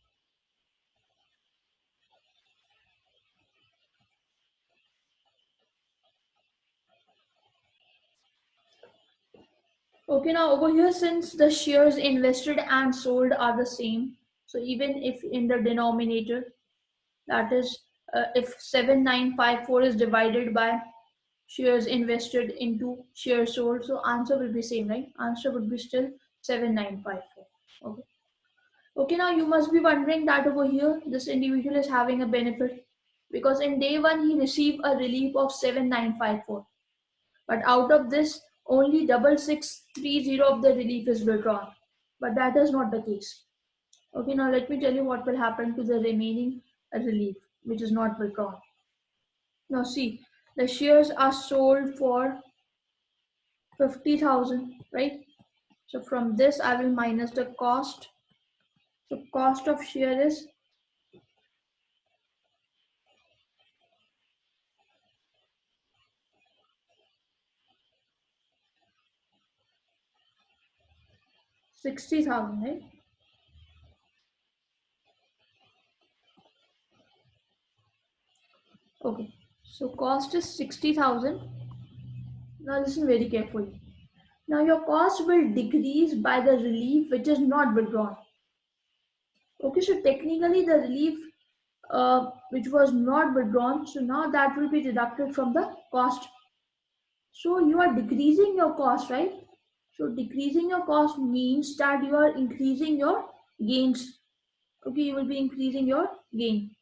Okay, now over here, since the shares invested and sold are the same, so even if in the denominator, that is, if 7954 is divided by shares invested into shares sold, so answer will be same, right? Answer would be still 7954. Okay. Okay, now you must be wondering that over here, this individual is having a benefit because in day one he received a relief of 7954. But out of this, only 6630 of the relief is withdrawn. But that is not the case. Okay, now let me tell you what will happen to the remaining relief, which is not withdrawn. Now see, the shares are sold for 50,000, right? So from this, I will minus the cost. So cost of share is 60,000, right? Okay, so cost is 60,000. Now listen very carefully. Now your cost will decrease by the relief which is not withdrawn. Okay, so technically the relief which was not withdrawn, so now that will be deducted from the cost. So you are decreasing your cost, right? So decreasing your cost means that you are increasing your gains. Okay, you will be increasing your gain.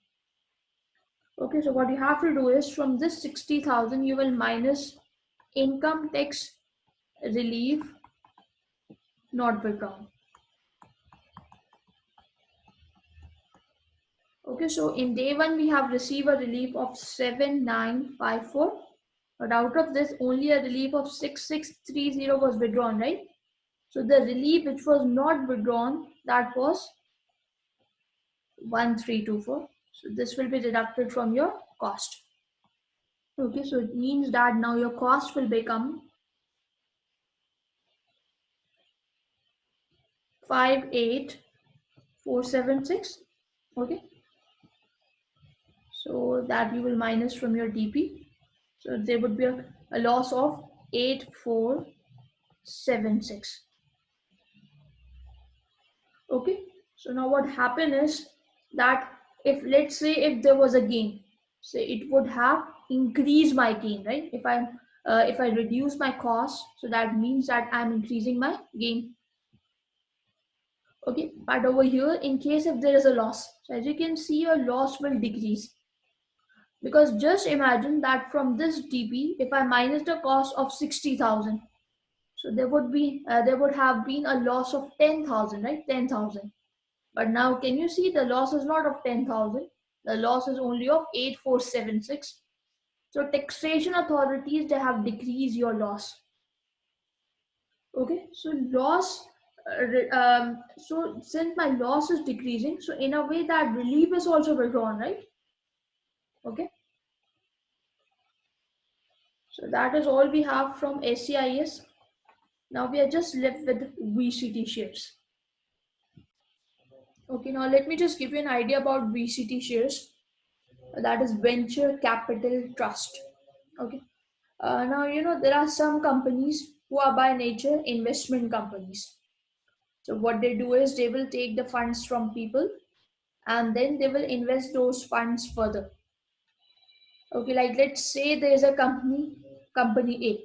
Okay, so what you have to do is from this 60,000 you will minus income tax relief not withdrawn. Okay, so in day one we have received a relief of 7954, but out of this only a relief of 6630 was withdrawn, right? So the relief which was not withdrawn, that was 1324. So this will be deducted from your cost. Okay, so it means that now your cost will become 58476. Okay, so that you will minus from your DP. So there would be a loss of 8476. Okay, so now what happened is that if let's say if there was a gain, so it would have increased my gain, right? If I reduce my cost, so that means that I'm increasing my gain. Okay, but over here in case if there is a loss, so as you can see your loss will decrease, because just imagine that from this DP if I minus the cost of 60,000, so there would have been a loss of 10,000, right? 10,000. But now can you see the loss is not of 10,000, the loss is only of 8476. So taxation authorities, they have decreased your loss. Okay, so so since my loss is decreasing, so in a way that relief is also withdrawn, right? Okay, so that is all we have from SEIS. Now we are just left with VCT shares. Okay, now let me just give you an idea about VCT shares. That is Venture Capital Trust. Okay, now there are some companies who are by nature investment companies. So what they do is they will take the funds from people and then they will invest those funds further. Okay, like let's say there is a company A.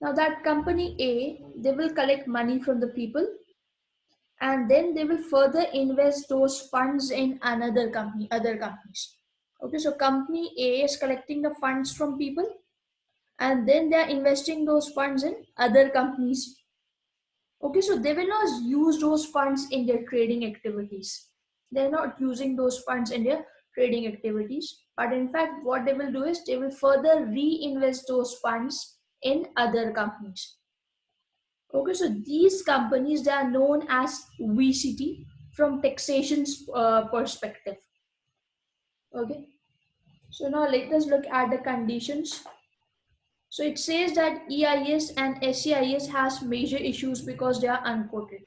Now that company A, they will collect money from the people and then they will further invest those funds in other companies. Okay, so company A is collecting the funds from people and then they are investing those funds in other companies. Okay, so they will not use those funds in their trading activities. They're not using those funds in their trading activities. But in fact, what they will do is they will further reinvest those funds in other companies. Okay, so these companies, they are known as VCT from taxation's perspective. Okay, so now let us look at the conditions. So it says that EIS and SEIS has major issues because they are unquoted.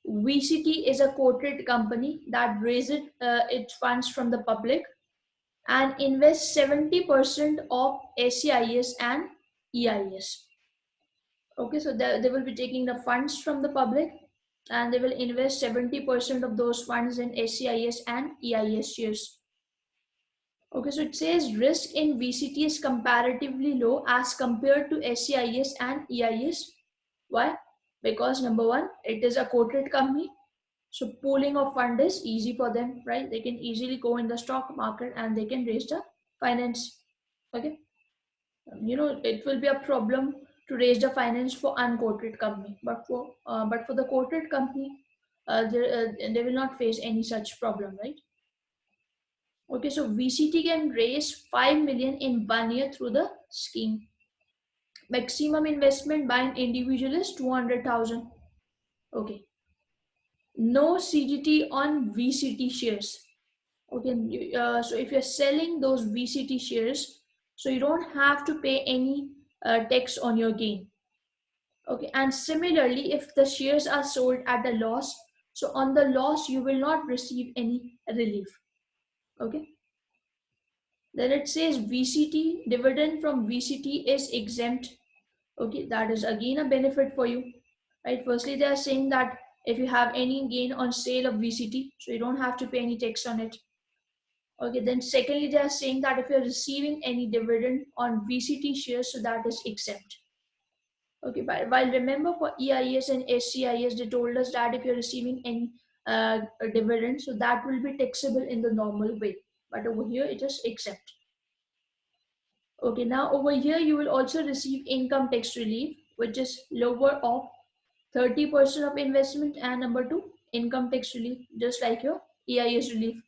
VCT is a quoted company that raises its funds from the public and invests 70% of SEIS and EIS. Okay, so they will be taking the funds from the public and they will invest 70% of those funds in SEIS and EIS shares. Okay, so it says risk in VCT is comparatively low as compared to SEIS and EIS. Why? Because number one, it is a quoted company. So pooling of fund is easy for them, right? They can easily go in the stock market and they can raise the finance. Okay. It will be a problem to raise the finance for unquoted company, but for the quoted company, they will not face any such problem, right? Okay, so VCT can raise 5 million in 1 year through the scheme. Maximum investment by an individual is 200,000. Okay. No CGT on VCT shares. Okay, so if you're selling those VCT shares, so you don't have to pay any tax on your gain. Okay, and similarly, if the shares are sold at a loss, so on the loss you will not receive any relief. Okay. Then it says VCT, dividend from VCT is exempt. Okay, that is again a benefit for you, right? Firstly, they are saying that if you have any gain on sale of VCT, so you don't have to pay any tax on it. Okay, then secondly, they are saying that if you're receiving any dividend on VCT shares, so that is exempt. Okay, but while remember for EIS and SCIS, they told us that if you're receiving any dividend, so that will be taxable in the normal way. but over here it is exempt. Okay, now over here you will also receive income tax relief, which is lower of 30% of investment, and number two, income tax relief, just like your EIS relief.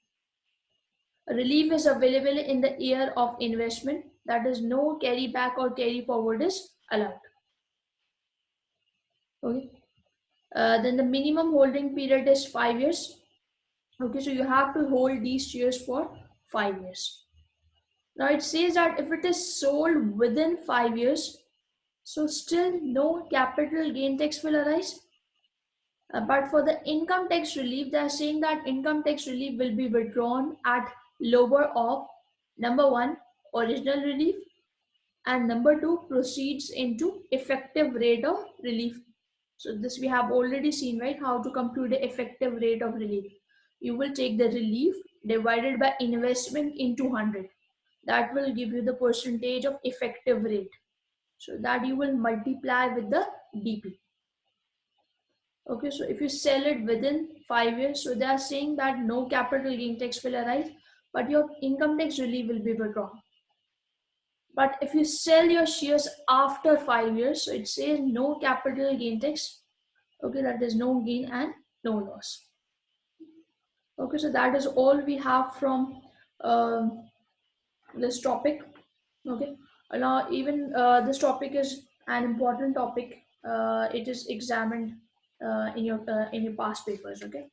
Relief is available in the year of investment, that is no carry back or carry forward is allowed. Okay. Then the minimum holding period is 5 years. Okay, so you have to hold these shares for 5 years. Now it says that if it is sold within 5 years, so still no capital gain tax will arise. But for the income tax relief, they are saying that income tax relief will be withdrawn at lower of number one, original relief, and number two, proceeds into effective rate of relief. So this we have already seen, right? How to compute the effective rate of relief. You will take the relief divided by investment into 100. That will give you the percentage of effective rate. So that you will multiply with the DP. Okay, so if you sell it within 5 years, so they are saying that no capital gain tax will arise, but your income tax relief will be withdrawn. But if you sell your shares after 5 years, so it says no capital gain tax. Okay, that is no gain and no loss. Okay, so that is all we have from this topic. Okay, now even this topic is an important topic. It is examined in your past papers. Okay.